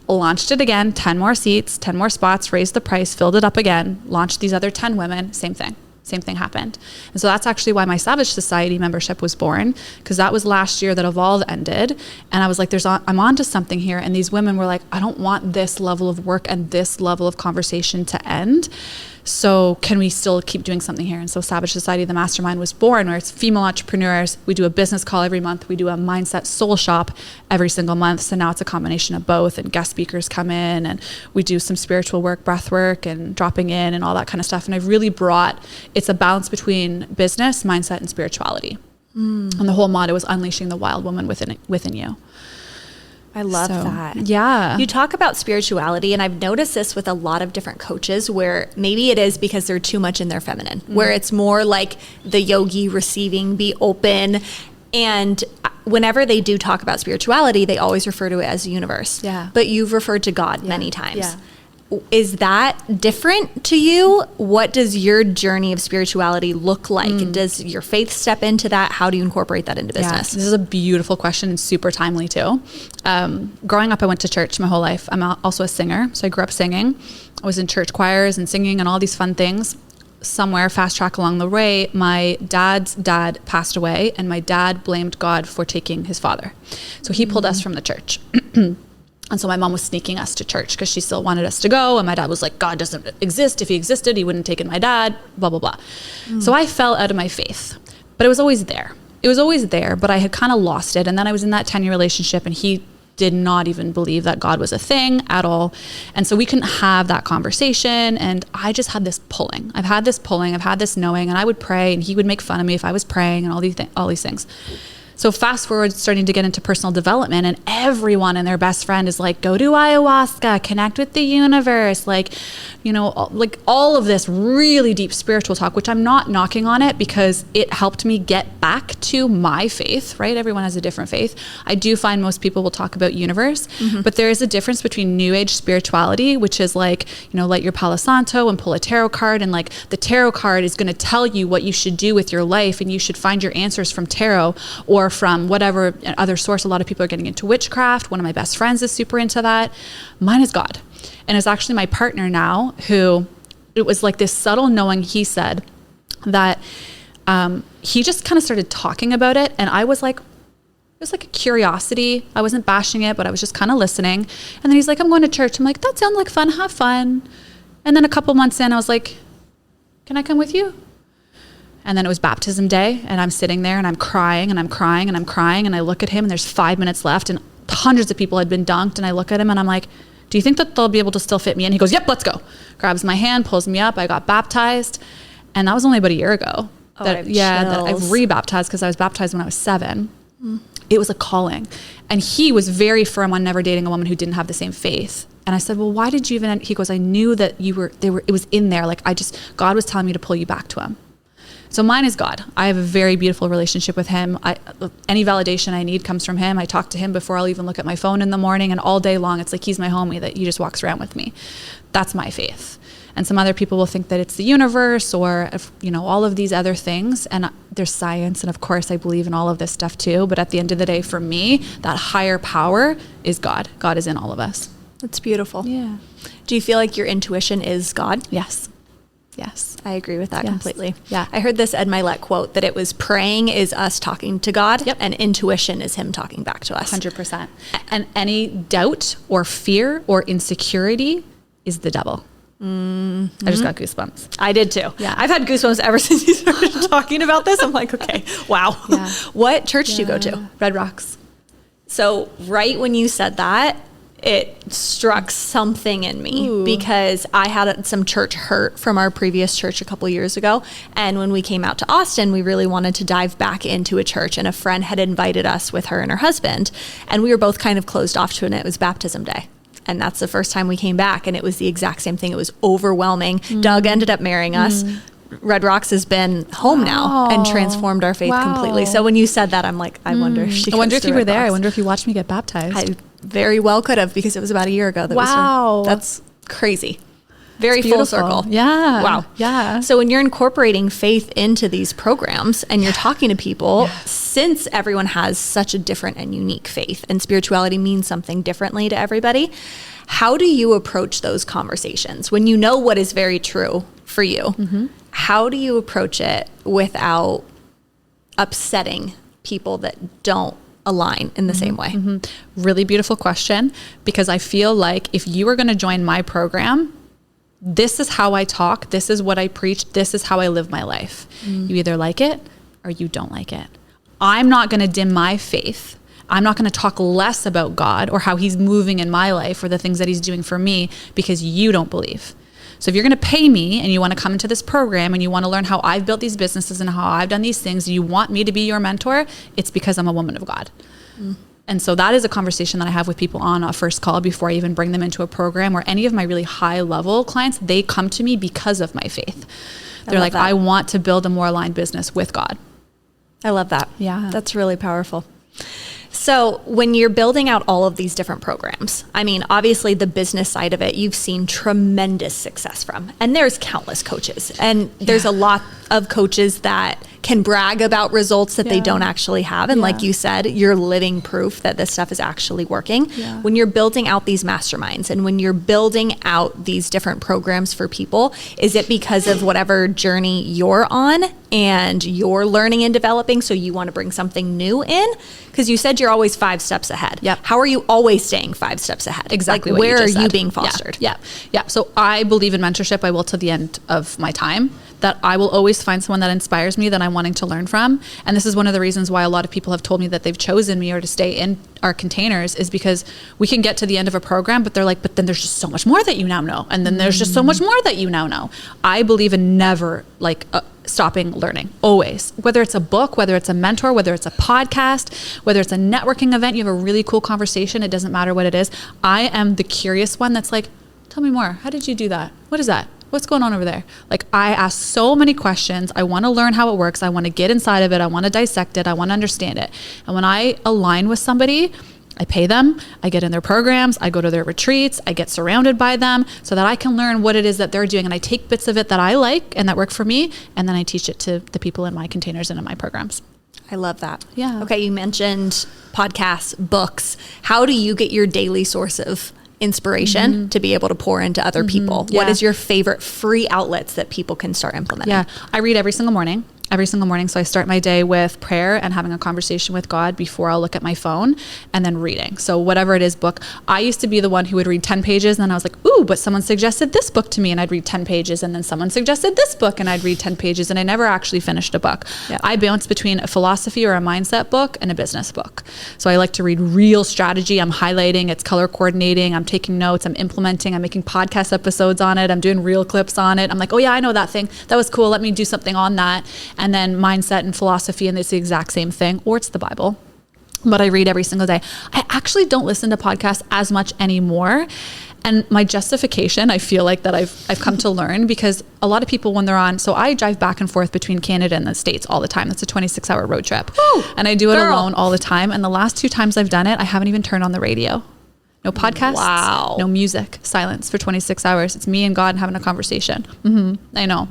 Launched it again, 10 more seats, 10 more spots, raised the price, filled it up again, launched these other 10 women, same thing. Same thing happened. And so that's actually why my Savage Society membership was born, because that was last year that Evolve ended. And I was like, I'm onto something here. And these women were like, I don't want this level of work and this level of conversation to end. So can we still keep doing something here? And so Savage Society, the mastermind, was born, where it's female entrepreneurs. We do a business call every month. We do a mindset soul shop every single month. So now it's a combination of both, and guest speakers come in, and we do some spiritual work, breath work, and dropping in and all that kind of stuff. And I've really it's a balance between business, mindset, and spirituality. And the whole motto is unleashing the wild woman within you. I love that. Yeah. You talk about spirituality, and I've noticed this with a lot of different coaches, where maybe it is because they're too much in their feminine, where it's more like the yogi, receiving, be open. And whenever they do talk about spirituality, they always refer to it as the universe. Yeah. But you've referred to God many times. Yeah. Is that different to you? What does your journey of spirituality look like? Does your faith step into that? How do you incorporate that into business? This is a beautiful question and super timely too. Growing up, I went to church my whole life. I'm also a singer, so I grew up singing. I was in church choirs and singing and all these fun things. Somewhere fast track along the way, my dad's dad passed away, and my dad blamed God for taking his father. So he pulled us from the church. And so my mom was sneaking us to church because she still wanted us to go. And my dad was like, God doesn't exist. If he existed, he wouldn't have taken my dad, blah, blah, blah. So I fell out of my faith, but it was always there. It was always there, but I had kind of lost it. And then I was in that 10-year relationship, and he did not even believe that God was a thing at all. And so we couldn't have that conversation. And I just had this pulling. I've had this knowing, and I would pray, and he would make fun of me if I was praying, and all these things. So fast forward, starting to get into personal development, and everyone and their best friend is like, go do ayahuasca, connect with the universe, like all of this really deep spiritual talk, which I'm not knocking on it, because it helped me get back to my faith, right? Everyone has a different faith. I do find most people will talk about universe, but there is a difference between new age spirituality, which is like, light your Palo Santo and pull a tarot card, and like the tarot card is going to tell you what you should do with your life, and you should find your answers from tarot or from whatever other source. A lot of people are getting into witchcraft. One of my best friends is super into that. Mine is God. And it's actually my partner now, who, it was like this subtle knowing. He said that he just kind of started talking about it. And I was like, it was like a curiosity. I wasn't bashing it, but I was just kind of listening. And then he's like, I'm going to church. I'm like, that sounds like fun. Have fun. And then a couple months in, I was like, can I come with you? And then it was baptism day, and I'm sitting there, and I'm crying, and I'm crying, and I'm crying, and I look at him, and there's 5 minutes left, and hundreds of people had been dunked, and I look at him, and I'm like, do you think that they'll be able to still fit me in? He goes, yep, let's go. Grabs my hand, pulls me up. I got baptized, and that was only about a year ago. That I've re-baptized, because I was baptized when I was 7. It was a calling. And he was very firm on never dating a woman who didn't have the same faith. And I said, well, why did you even, he goes, I knew that it was in there. Like, God was telling me to pull you back to him. So mine is God. I have a very beautiful relationship with him. Any validation I need comes from him. I talk to him before I'll even look at my phone in the morning, and all day long, it's like he's my homie that he just walks around with me. That's my faith. And some other people will think that it's the universe or, all of these other things. And there's science. And of course, I believe in all of this stuff too. But at the end of the day, for me, that higher power is God. God is in all of us. That's beautiful. Yeah. Do you feel like your intuition is God? Yes. Yes. I agree with that completely. Yeah. I heard this Ed Milet quote that it was praying is us talking to God, and intuition is him talking back to us. 100%. And any doubt or fear or insecurity is the devil. I just got goosebumps. I did too. Yeah. I've had goosebumps ever since you started talking about this. I'm like, okay, wow. Yeah. What church do you go to? Red Rocks. So right when you said that, it struck something in me because I had some church hurt from our previous church a couple years ago. And when we came out to Austin, we really wanted to dive back into a church, and a friend had invited us with her and her husband. And we were both kind of closed off to it, and it was baptism day. And that's the first time we came back, and it was the exact same thing. It was overwhelming. Doug ended up marrying us. Red Rocks has been home now and transformed our faith completely. So when you said that, I'm like, I wonder if she I wonder if you were there. Rocks. I wonder if you watched me get baptized. I very well could have, because it was about a year ago. That's crazy. Very full circle. Yeah. Wow. Yeah. So when you're incorporating faith into these programs and you're talking to people, since everyone has such a different and unique faith, and spirituality means something differently to everybody, how do you approach those conversations when you know what is very true for you? How do you approach it without upsetting people that don't align in the same way? Really beautiful question, because I feel like if you are going to join my program, this is how I talk, this is what I preach, this is how I live my life. You either like it or you don't like it. I'm not going to dim my faith. I'm not going to talk less about God or how he's moving in my life or the things that he's doing for me because you don't believe. So if you're going to pay me and you want to come into this program and you want to learn how I've built these businesses and how I've done these things, and you want me to be your mentor, it's because I'm a woman of God. And so that is a conversation that I have with people on a first call before I even bring them into a program, or any of my really high level clients. They come to me because of my faith. They're like, I want to build a more aligned business with God. I love that. Yeah. That's really powerful. So when you're building out all of these different programs, I mean, obviously the business side of it, you've seen tremendous success from, and there's countless coaches, and there's a lot of coaches that can brag about results that they don't actually have. And like you said, you're living proof that this stuff is actually working. When you're building out these masterminds and when you're building out these different programs for people, is it because of whatever journey you're on and you're learning and developing, so you want to bring something new in? Because you said you're always 5 steps ahead. How are you always staying 5 steps ahead? Exactly. Like, where are you said. being fostered? Yeah. So I believe in mentorship. I will to the end of my time. That I will always find someone that inspires me that I'm wanting to learn from. And this is one of the reasons why a lot of people have told me that they've chosen me or to stay in our containers, is because we can get to the end of a program, but they're like, but then there's just so much more that you now know. And then there's just so much more that you now know. I believe in never stopping learning, always. Whether it's a book, whether it's a mentor, whether it's a podcast, whether it's a networking event, you have a really cool conversation, it doesn't matter what it is. I am the curious one that's like, tell me more. How did you do that? What is that? What's going on over there? Like, I ask so many questions. I want to learn how it works. I want to get inside of it. I want to dissect it. I want to understand it. And when I align with somebody, I pay them, I get in their programs, I go to their retreats, I get surrounded by them so that I can learn what it is that they're doing. And I take bits of it that I like and that work for me, and then I teach it to the people in my containers and in my programs. I love that. Yeah. Okay, you mentioned podcasts, books. How do you get your daily source of inspiration to be able to pour into other people? What is your favorite free outlets that people can start implementing? Yeah, I read every single morning. So I start my day with prayer and having a conversation with God before I'll look at my phone, and then reading. So whatever it is, book. I used to be the one who would read 10 pages and then I was like, ooh, but someone suggested this book to me, and I'd read 10 pages, and then someone suggested this book and I'd read 10 pages, and I never actually finished a book. I bounce between a philosophy or a mindset book and a business book. So I like to read real strategy. I'm highlighting, it's color coordinating, I'm taking notes, I'm implementing, I'm making podcast episodes on it, I'm doing reel clips on it. I'm like, oh yeah, I know that thing. That was cool. Let me do something on that. And then mindset and philosophy, and it's the exact same thing, or it's the Bible. But I read every single day. I actually don't listen to podcasts as much anymore. And my justification, I feel like that I've come to learn, because a lot of people when they're on, so I drive back and forth between Canada and the States all the time. That's a 26-hour road trip. Woo, and I do it girl. alone all the time. And the last 2 times I've done it, I haven't even turned on the radio. No podcasts, Wow. no music, silence for 26 hours. It's me and God having a conversation. I know.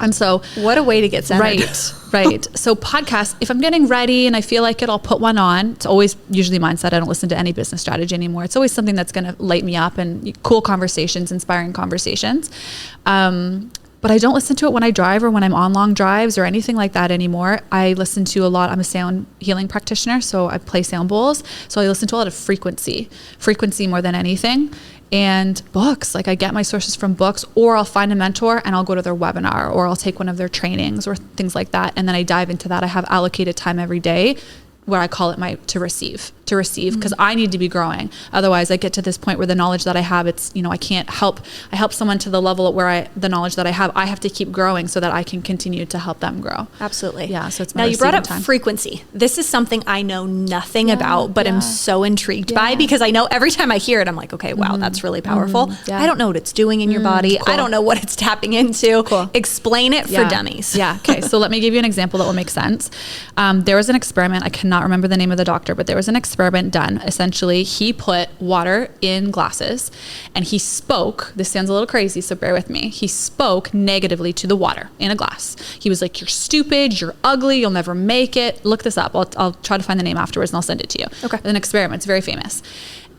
And so What a way to get centered. Right. So podcasts, if I'm getting ready and I feel like it, I'll put one on. It's always usually mindset. I don't listen to any business strategy anymore. It's always something that's going to light me up and cool conversations, inspiring conversations. But I don't listen to it when I drive or when I'm on long drives or anything like that anymore. I listen to a lot. I'm a sound healing practitioner, so I play sound bowls. So I listen to a lot of frequency more than anything. And books, like I get my sources from books, or I'll find a mentor and I'll go to their webinar, or I'll take one of their trainings or things like that. And then I dive into that. I have allocated time every day where I call it my to receive, because I need to be growing. Otherwise I get to this point where the knowledge that I have, it's, I can't help someone to the level where the knowledge that I have to keep growing so that I can continue to help them grow. Absolutely. Yeah. So it's now you brought up frequency. This is something I know nothing about, but am so intrigued by, because I know every time I hear it, I'm like, okay, wow, that's really powerful. I don't know what it's doing in your body. Cool. I don't know what it's tapping into. Cool. Explain it for dummies. Yeah. Okay. So let me give you an example that will make sense. There was an experiment. I cannot remember the name of the doctor, but there was an experiment done. Essentially, he put water in glasses and he spoke, this sounds a little crazy, so bear with me. He spoke negatively to the water in a glass. He was like, you're stupid, you're ugly, you'll never make it. Look this up. I'll try to find the name afterwards and I'll send it to you. Okay. An experiment. It's very famous.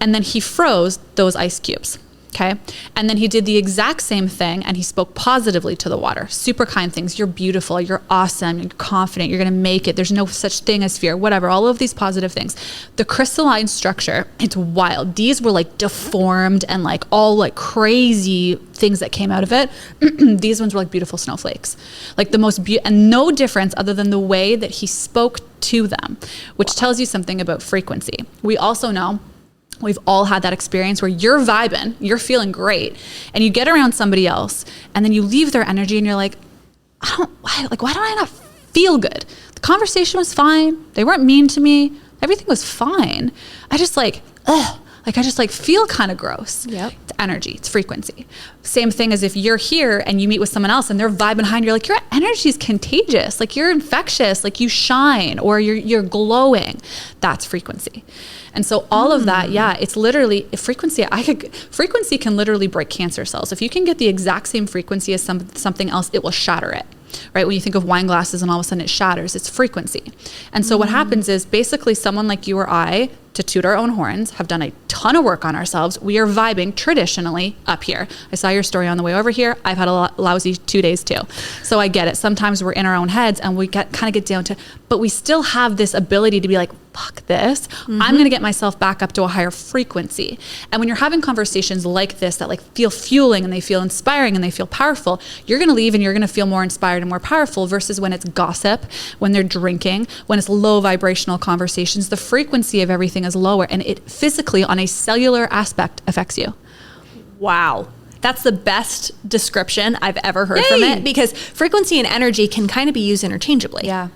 And then he froze those ice cubes. Okay. And then he did the exact same thing and he spoke positively to the water. Super kind things. You're beautiful. You're awesome. You're confident. You're going to make it. There's no such thing as fear, whatever. All of these positive things. The crystalline structure, it's wild. These were like deformed and like all like crazy things that came out of it. These ones were like beautiful snowflakes. Like the most and no difference other than the way that he spoke to them, which tells you something about frequency. We also know, we've all had that experience where you're vibing, you're feeling great, and you get around somebody else and then you leave their energy and you're like, why do I not feel good? The conversation was fine. They weren't mean to me. Everything was fine. I just feel kind of gross. Yep. It's energy, it's frequency. Same thing as if you're here and you meet with someone else and they're vibing behind, you're like, your energy is contagious. Like you're infectious, like you shine or you're glowing. That's frequency. And so all of that, it's literally frequency. Frequency can literally break cancer cells. If you can get the exact same frequency as something else, it will shatter it. Right? When you think of wine glasses and all of a sudden it shatters, it's frequency. And so what happens is basically someone like you or I, to toot our own horns, have done a ton of work on ourselves. We are vibing traditionally up here. I saw your story on the way over here. I've had a lousy 2 days too. So I get it. Sometimes we're in our own heads and we kind of get down to, but we still have this ability to be like, fuck this. I'm going to get myself back up to a higher frequency. And when you're having conversations like this that like feel fueling and they feel inspiring and they feel powerful, you're going to leave and you're going to feel more inspired and more powerful versus when it's gossip, when they're drinking, when it's low vibrational conversations, the frequency of everything is lower and it physically on a cellular aspect affects you. Wow. That's the best description I've ever heard from it, because frequency and energy can kind of be used interchangeably. Yeah.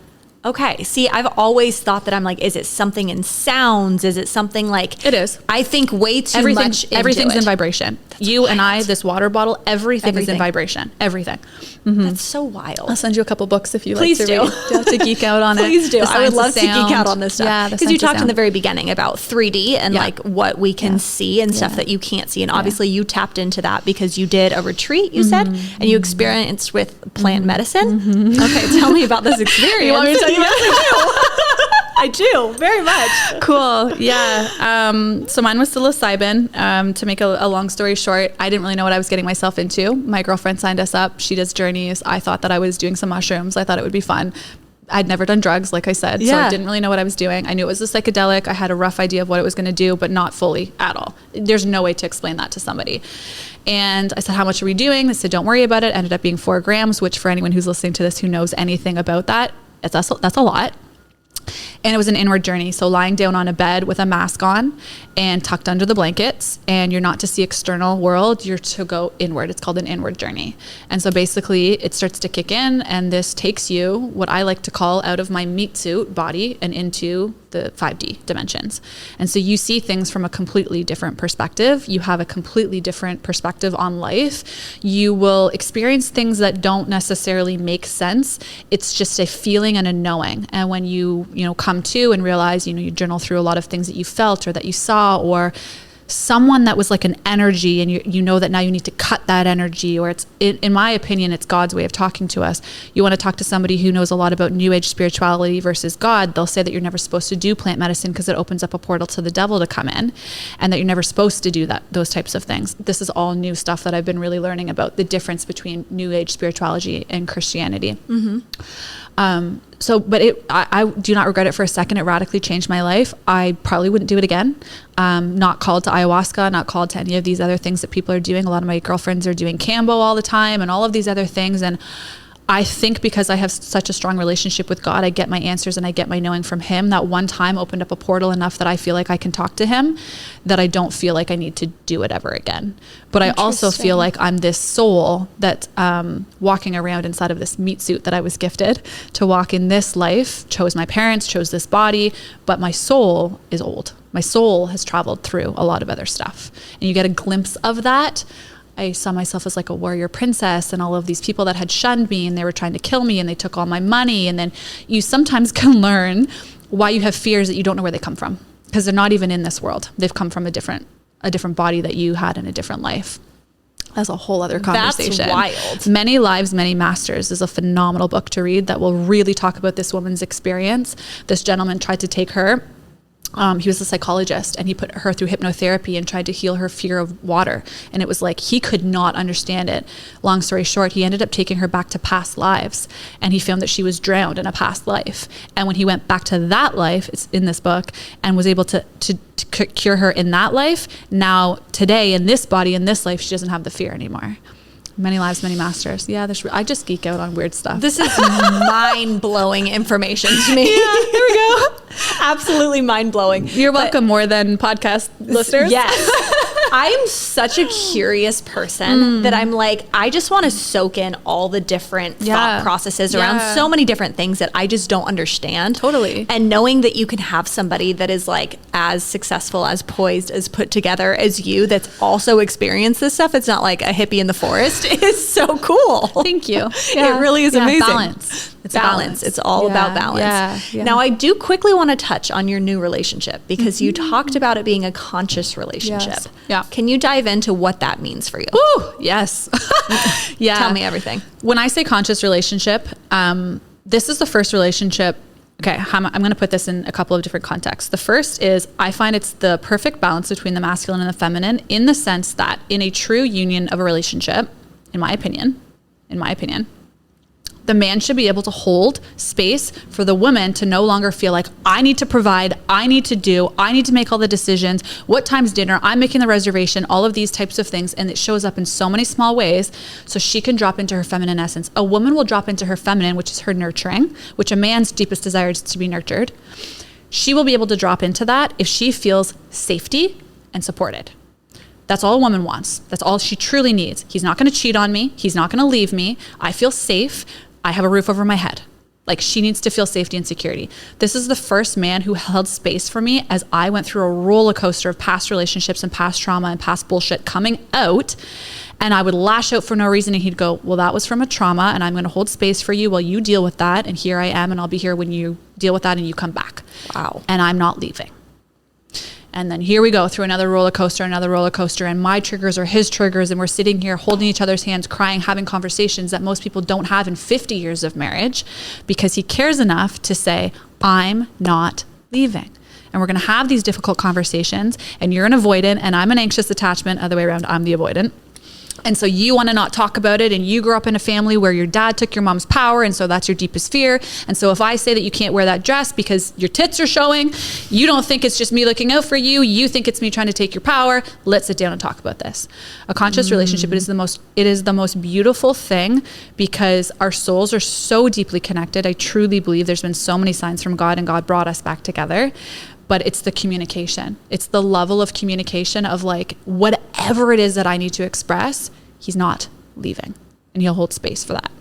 Okay. See, I've always thought that I'm like, is it something in sounds? Is it something like... It is. I think way too much into everything's it. in vibration. That's you wild. And I, this water bottle, everything is in vibration. Everything. That's so wild. I'll send you a couple books if you Please like to do. read, to geek out on it. Please do. I would love to geek out on this stuff. Yeah, because you talked in the very beginning about 3D and like what we can see and stuff that you can't see. And obviously you tapped into that because you did a retreat, you said, and you experienced with plant medicine. Okay, tell me about this experience. You want me to tell you about it? I do, very much. Cool. Yeah. So mine was psilocybin. To make a long story short, I didn't really know what I was getting myself into. My girlfriend signed us up. She does journeys. I thought that I was doing some mushrooms. I thought it would be fun. I'd never done drugs, like I said, so I didn't really know what I was doing. I knew it was a psychedelic. I had a rough idea of what it was going to do, but not fully at all. There's no way to explain that to somebody. And I said, how much are we doing? They said, don't worry about it. Ended up being 4 grams, which for anyone who's listening to this who knows anything about that, that's a lot. And it was an inward journey. So lying down on a bed with a mask on and tucked under the blankets, and you're not to see external world, you're to go inward. It's called an inward journey. And so basically it starts to kick in, and this takes you, what I like to call, out of my meat suit body and into the 5D dimensions. And so you see things from a completely different perspective. You have a completely different perspective on life. You will experience things that don't necessarily make sense. It's just a feeling and a knowing. And when you come to and realize, you journal through a lot of things that you felt or that you saw, or someone that was like an energy, and you know that now you need to cut that energy, or in my opinion, it's God's way of talking to us. You want to talk to somebody who knows a lot about New Age spirituality versus God, they'll say that you're never supposed to do plant medicine because it opens up a portal to the devil to come in, and that you're never supposed to do those types of things. This is all new stuff that I've been really learning about the difference between New Age spirituality and Christianity. Mm-hmm. But I do not regret it for a second. It radically changed my life. I probably wouldn't do it again. Not called to ayahuasca, not called to any of these other things that people are doing. A lot of my girlfriends are doing Cambo all the time and all of these other things. And I think because I have such a strong relationship with God, I get my answers and I get my knowing from him. That one time opened up a portal enough that I feel like I can talk to him, that I don't feel like I need to do it ever again. But I also feel like I'm this soul that's walking around inside of this meat suit that I was gifted to walk in this life, chose my parents, chose this body, but my soul is old. My soul has traveled through a lot of other stuff. And you get a glimpse of that. I saw myself as like a warrior princess, and all of these people that had shunned me and they were trying to kill me and they took all my money. And then you sometimes can learn why you have fears that you don't know where they come from, because they're not even in this world. They've come from a different body that you had in a different life. That's a whole other conversation. That's wild. Many Lives, Many Masters is a phenomenal book to read that will really talk about this woman's experience. This gentleman tried to take her. He was a psychologist, and he put her through hypnotherapy and tried to heal her fear of water. And it was like, he could not understand it. Long story short, he ended up taking her back to past lives, and he found that she was drowned in a past life. And when he went back to that life, it's in this book, and was able to cure her in that life, now today in this body, in this life, she doesn't have the fear anymore. Many Lives, Many Masters. Yeah, I just geek out on weird stuff. This is mind-blowing information to me. Yeah, there we go. Absolutely mind-blowing. You're welcome, more than podcast listeners. Yes. I am such a curious person that I'm like, I just want to soak in all the different thought processes around so many different things that I just don't understand. Totally. And knowing that you can have somebody that is like as successful, as poised, as put together as you, that's also experienced this stuff. It's not like a hippie in the forest. It's so cool. Thank you. Yeah. It really is amazing. Balance. It's balance. It's all about balance. Yeah. Now, I do quickly want to touch on your new relationship, because you talked about it being a conscious relationship. Yes. Yeah. Can you dive into what that means for you? Ooh, yes. Yeah. Tell me everything. When I say conscious relationship, this is the first relationship. Okay, I'm going to put this in a couple of different contexts. The first is, I find it's the perfect balance between the masculine and the feminine, in the sense that in a true union of a relationship, in my opinion, the man should be able to hold space for the woman to no longer feel like, I need to provide, I need to make all the decisions, what time's dinner, I'm making the reservation, all of these types of things. And it shows up in so many small ways, so she can drop into her feminine essence. A woman will drop into her feminine, which is her nurturing, which a man's deepest desire is to be nurtured. She will be able to drop into that if she feels safety and supported. That's all a woman wants. That's all she truly needs. He's not going to cheat on me. He's not going to leave me. I feel safe. I have a roof over my head. Like, she needs to feel safety and security. This is the first man who held space for me as I went through a roller coaster of past relationships and past trauma and past bullshit coming out. And I would lash out for no reason. And he'd go, well, that was from a trauma, and I'm going to hold space for you while you deal with that. And here I am, and I'll be here when you deal with that and you come back. Wow. And I'm not leaving. And then here we go through another roller coaster, and my triggers are his triggers, and we're sitting here holding each other's hands, crying, having conversations that most people don't have in 50 years of marriage, because he cares enough to say, I'm not leaving. And we're going to have these difficult conversations, and you're an avoidant and I'm an anxious attachment. Other way around, I'm the avoidant. And so you want to not talk about it, and you grew up in a family where your dad took your mom's power, and so that's your deepest fear. And so if I say that you can't wear that dress because your tits are showing, you don't think it's just me looking out for you. You think it's me trying to take your power. Let's sit down and talk about this. A conscious relationship, it is the most beautiful thing, because our souls are so deeply connected. I truly believe there's been so many signs from God, and God brought us back together. But it's the communication. It's the level of communication of like, whatever it is that I need to express, he's not leaving, and he'll hold space for that.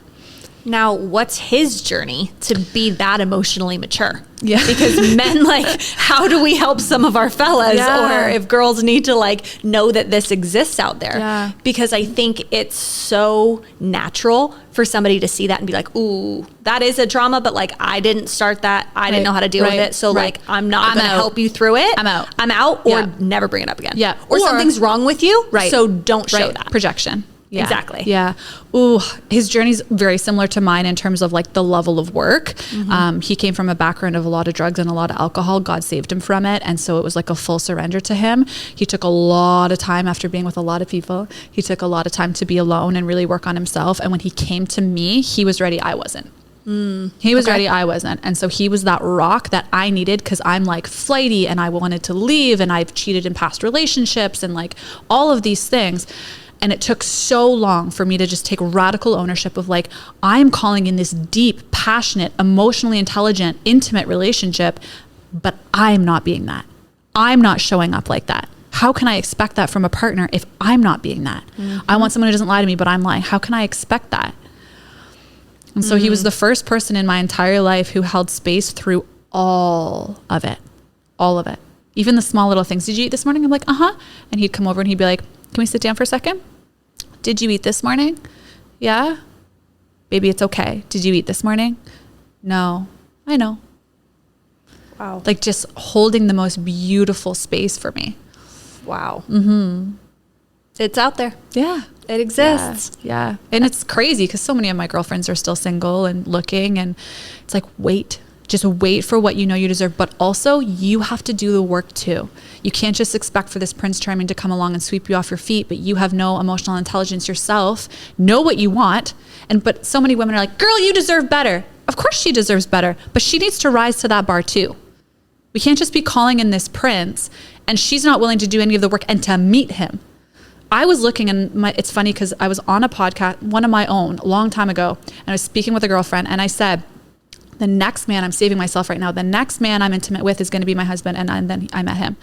Now, what's his journey to be that emotionally mature? Yeah. Because men, like, how do we help some of our fellas? Yeah. Or if girls need to, like, know that this exists out there. Yeah. Because I think it's so natural for somebody to see that and be like, ooh, that is a trauma, but, like, I didn't start that. I didn't know how to deal with it. So, like, I'm not going to help you through it. I'm out or never bring it up again. Yeah. Or something's wrong with you. Right. So don't show that. Projection. Yeah. Exactly. Yeah. Ooh, his journey's very similar to mine in terms of like the level of work. He came from a background of a lot of drugs and a lot of alcohol. God saved him from it. And so it was like a full surrender to him. He took a lot of time after being with a lot of people. He took a lot of time to be alone and really work on himself. And when he came to me, he was ready. I wasn't. He was ready. I wasn't. And so he was that rock that I needed because I'm like flighty and I wanted to leave and I've cheated in past relationships and like all of these things. And it took so long for me to just take radical ownership of like, I'm calling in this deep, passionate, emotionally intelligent, intimate relationship, but I'm not being that. I'm not showing up like that. How can I expect that from a partner if I'm not being that? I want someone who doesn't lie to me, but I'm lying. How can I expect that? And so he was the first person in my entire life who held space through all of it. All of it. Even the small little things. Did you eat this morning? I'm like, And he'd come over and he'd be like, can we sit down for a second? Did you eat this morning? Yeah. Baby, it's okay. Did you eat this morning? No. I know. Wow. Like just holding the most beautiful space for me. Wow. It's out there. Yeah. It exists. Yeah. And it's crazy because so many of my girlfriends are still single and looking, and it's like, just wait for what you know you deserve. But also you have to do the work too. You can't just expect for this Prince Charming to come along and sweep you off your feet, but you have no emotional intelligence yourself. Know what you want. But so many women are like, girl, you deserve better. Of course she deserves better, but she needs to rise to that bar too. We can't just be calling in this prince and she's not willing to do any of the work and to meet him. I was looking and it's funny because I was on a podcast, one of my own, a long time ago, and I was speaking with a girlfriend and I said, the next man, I'm saving myself right now, the next man I'm intimate with is going to be my husband. And then I met him.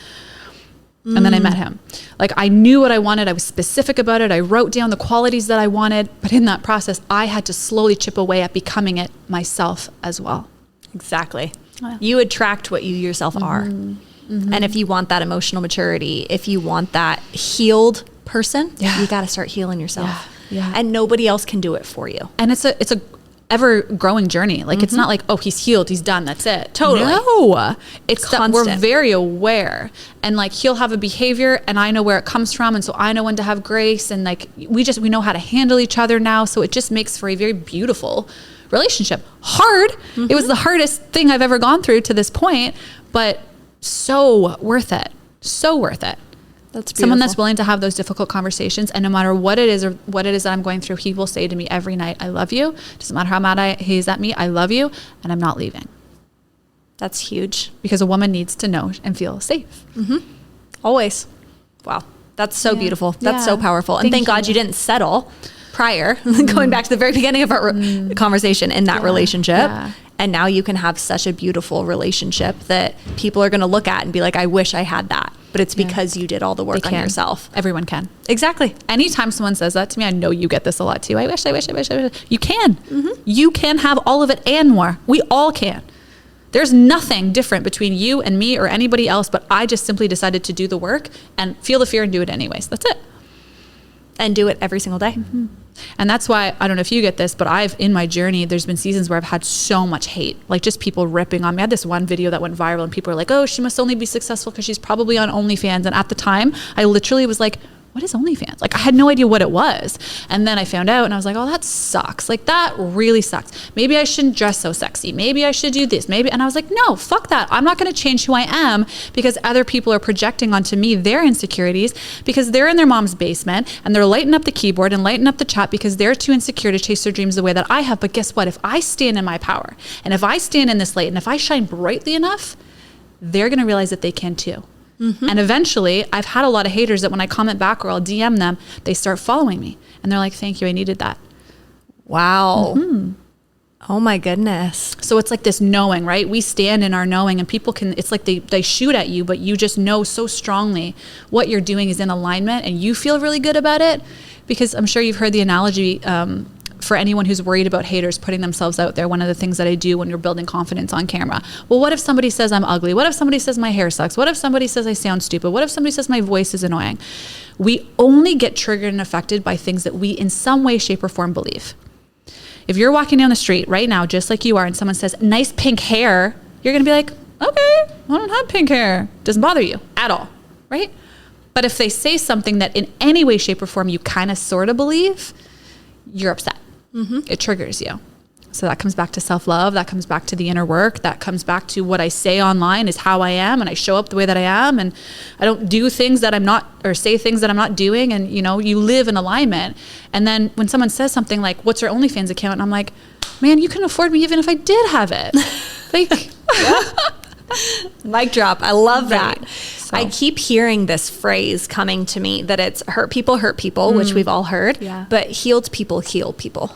And then I met him. Like I knew what I wanted. I was specific about it. I wrote down the qualities that I wanted. But in that process, I had to slowly chip away at becoming it myself as well. Exactly. Yeah. You attract what you yourself are. And if you want that emotional maturity, if you want that healed person, you got to start healing yourself. Yeah. And nobody else can do it for you. And it's a ever growing journey. Like it's not like, oh, he's healed, he's done, that's it. Totally. No, it's that constant. we're very aware, and like he'll have a behavior and I know where it comes from, and so I know when to have grace, and like we know how to handle each other now, so it just makes for a very beautiful relationship. Hard. It was the hardest thing I've ever gone through to this point, but so worth it. So worth it. That's beautiful. Someone that's willing to have those difficult conversations, and no matter what it is or what it is that I'm going through, he will say to me every night, I love you. Doesn't matter how mad he is at me, I love you, and I'm not leaving. That's huge. Because a woman needs to know and feel safe. Always. Wow. That's so beautiful. That's so powerful. And thank God you didn't settle prior, going back to the very beginning of our conversation in that relationship. Yeah. And now you can have such a beautiful relationship that people are going to look at and be like, I wish I had that. But it's because you did all the work on yourself. Everyone can. Exactly. Anytime someone says that to me, I know you get this a lot too. I wish. You can. You can have all of it and more. We all can. There's nothing different between you and me or anybody else, but I just simply decided to do the work and feel the fear and do it anyways. That's it. And do it every single day. And that's why, I don't know if you get this, but in my journey, there's been seasons where I've had so much hate, like just people ripping on me. I had this one video that went viral and people were like, oh, she must only be successful because she's probably on OnlyFans. And at the time, I literally was like, what is OnlyFans? Like I had no idea what it was. And then I found out and I was like, oh, that sucks. Like that really sucks. Maybe I shouldn't dress so sexy. Maybe I should do this. And I was like, no, fuck that. I'm not going to change who I am because other people are projecting onto me their insecurities because they're in their mom's basement and they're lighting up the keyboard and lighting up the chat because they're too insecure to chase their dreams the way that I have. But guess what? If I stand in my power and if I stand in this light and if I shine brightly enough, they're going to realize that they can too. And eventually I've had a lot of haters that when I comment back or I'll DM them, they start following me and they're like, thank you. I needed that. Wow. Oh my goodness. So it's like this knowing, right? We stand in our knowing and people it's like they shoot at you, but you just know so strongly what you're doing is in alignment and you feel really good about it because I'm sure you've heard the analogy, for anyone who's worried about haters putting themselves out there, one of the things that I do when you're building confidence on camera, well, what if somebody says I'm ugly? What if somebody says my hair sucks? What if somebody says I sound stupid? What if somebody says my voice is annoying? We only get triggered and affected by things that we in some way, shape, or form believe. If you're walking down the street right now, just like you are, and someone says, nice pink hair, you're going to be like, okay, I don't have pink hair. Doesn't bother you at all, right? But if they say something that in any way, shape, or form you kind of sort of believe, you're upset. It triggers you. So that comes back to self-love. That comes back to the inner work. That comes back to what I say online is how I am, and I show up the way that I am, and I don't do things that I'm not, or say things that I'm not doing. And you live in alignment. And then when someone says something like, what's your OnlyFans account? And I'm like, man, you couldn't afford me even if I did have it. Like, mic drop. I love that. Right. So. I keep hearing this phrase coming to me that it's hurt people, which we've all heard, but healed people heal people.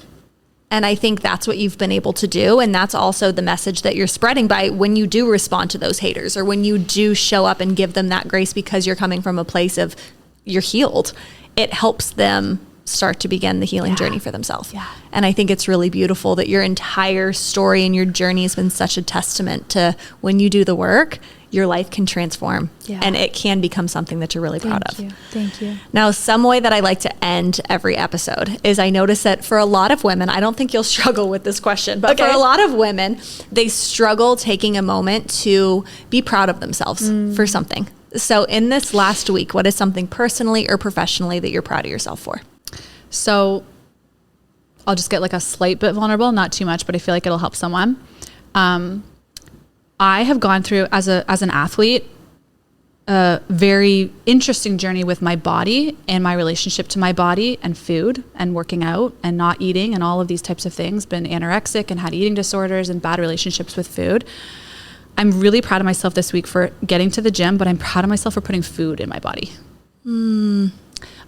And I think that's what you've been able to do. And that's also the message that you're spreading by when you do respond to those haters, or when you do show up and give them that grace because you're coming from a place of you're healed. It helps them start to begin the healing journey for themselves. Yeah. And I think it's really beautiful that your entire story and your journey has been such a testament to when you do the work, your life can transform and it can become something that you're really proud of. Thank you. Now, some way that I like to end every episode is I notice that for a lot of women, I don't think you'll struggle with this question, but for a lot of women, they struggle taking a moment to be proud of themselves for something. So in this last week, what is something personally or professionally that you're proud of yourself for? So I'll just get like a slight bit vulnerable, not too much, but I feel like it'll help someone. I have gone through as an athlete, a very interesting journey with my body and my relationship to my body and food and working out and not eating and all of these types of things, been anorexic and had eating disorders and bad relationships with food. I'm really proud of myself this week for getting to the gym, but I'm proud of myself for putting food in my body.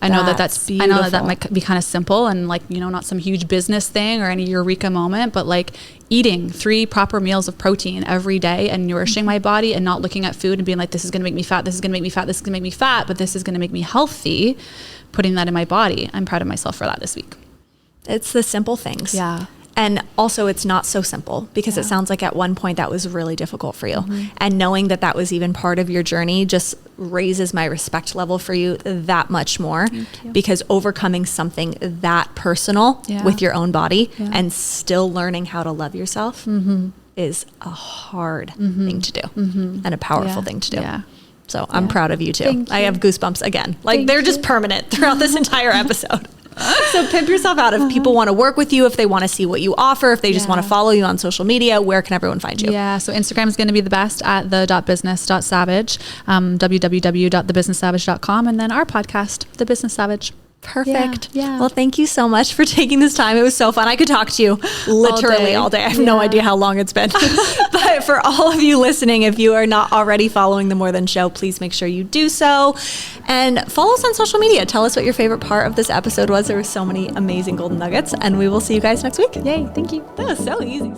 I know that might be kind of simple and like, not some huge business thing or any eureka moment, but like eating 3 proper meals of protein every day and nourishing my body and not looking at food and being like, this is going to make me fat, this is going to make me fat, this is going to make me fat, but this is going to make me healthy, putting that in my body. I'm proud of myself for that this week. It's the simple things. Yeah. And also it's not so simple because it sounds like at one point that was really difficult for you. And knowing that that was even part of your journey just raises my respect level for you that much more, because overcoming something that personal with your own body and still learning how to love yourself is a hard thing to do and a powerful thing to do. Yeah. So I'm proud of you too. Thank you. I have goosebumps again. Like they're just permanent throughout this entire episode. So pimp yourself out. If people want to work with you, if they want to see what you offer, if they just want to follow you on social media, where can everyone find you? Yeah, so Instagram is going to be the best at the.business.savage, www.thebusinesssavage.com, and then our podcast, The Business Savage. Perfect. Yeah. Well, thank you so much for taking this time. It was so fun. I could talk to you literally all day. I have no idea how long it's been. But for all of you listening, if you are not already following The More Than Show, please make sure you do so. And follow us on social media. Tell us what your favorite part of this episode was. There were so many amazing golden nuggets. And we will see you guys next week. Yay. Thank you. That was so easy.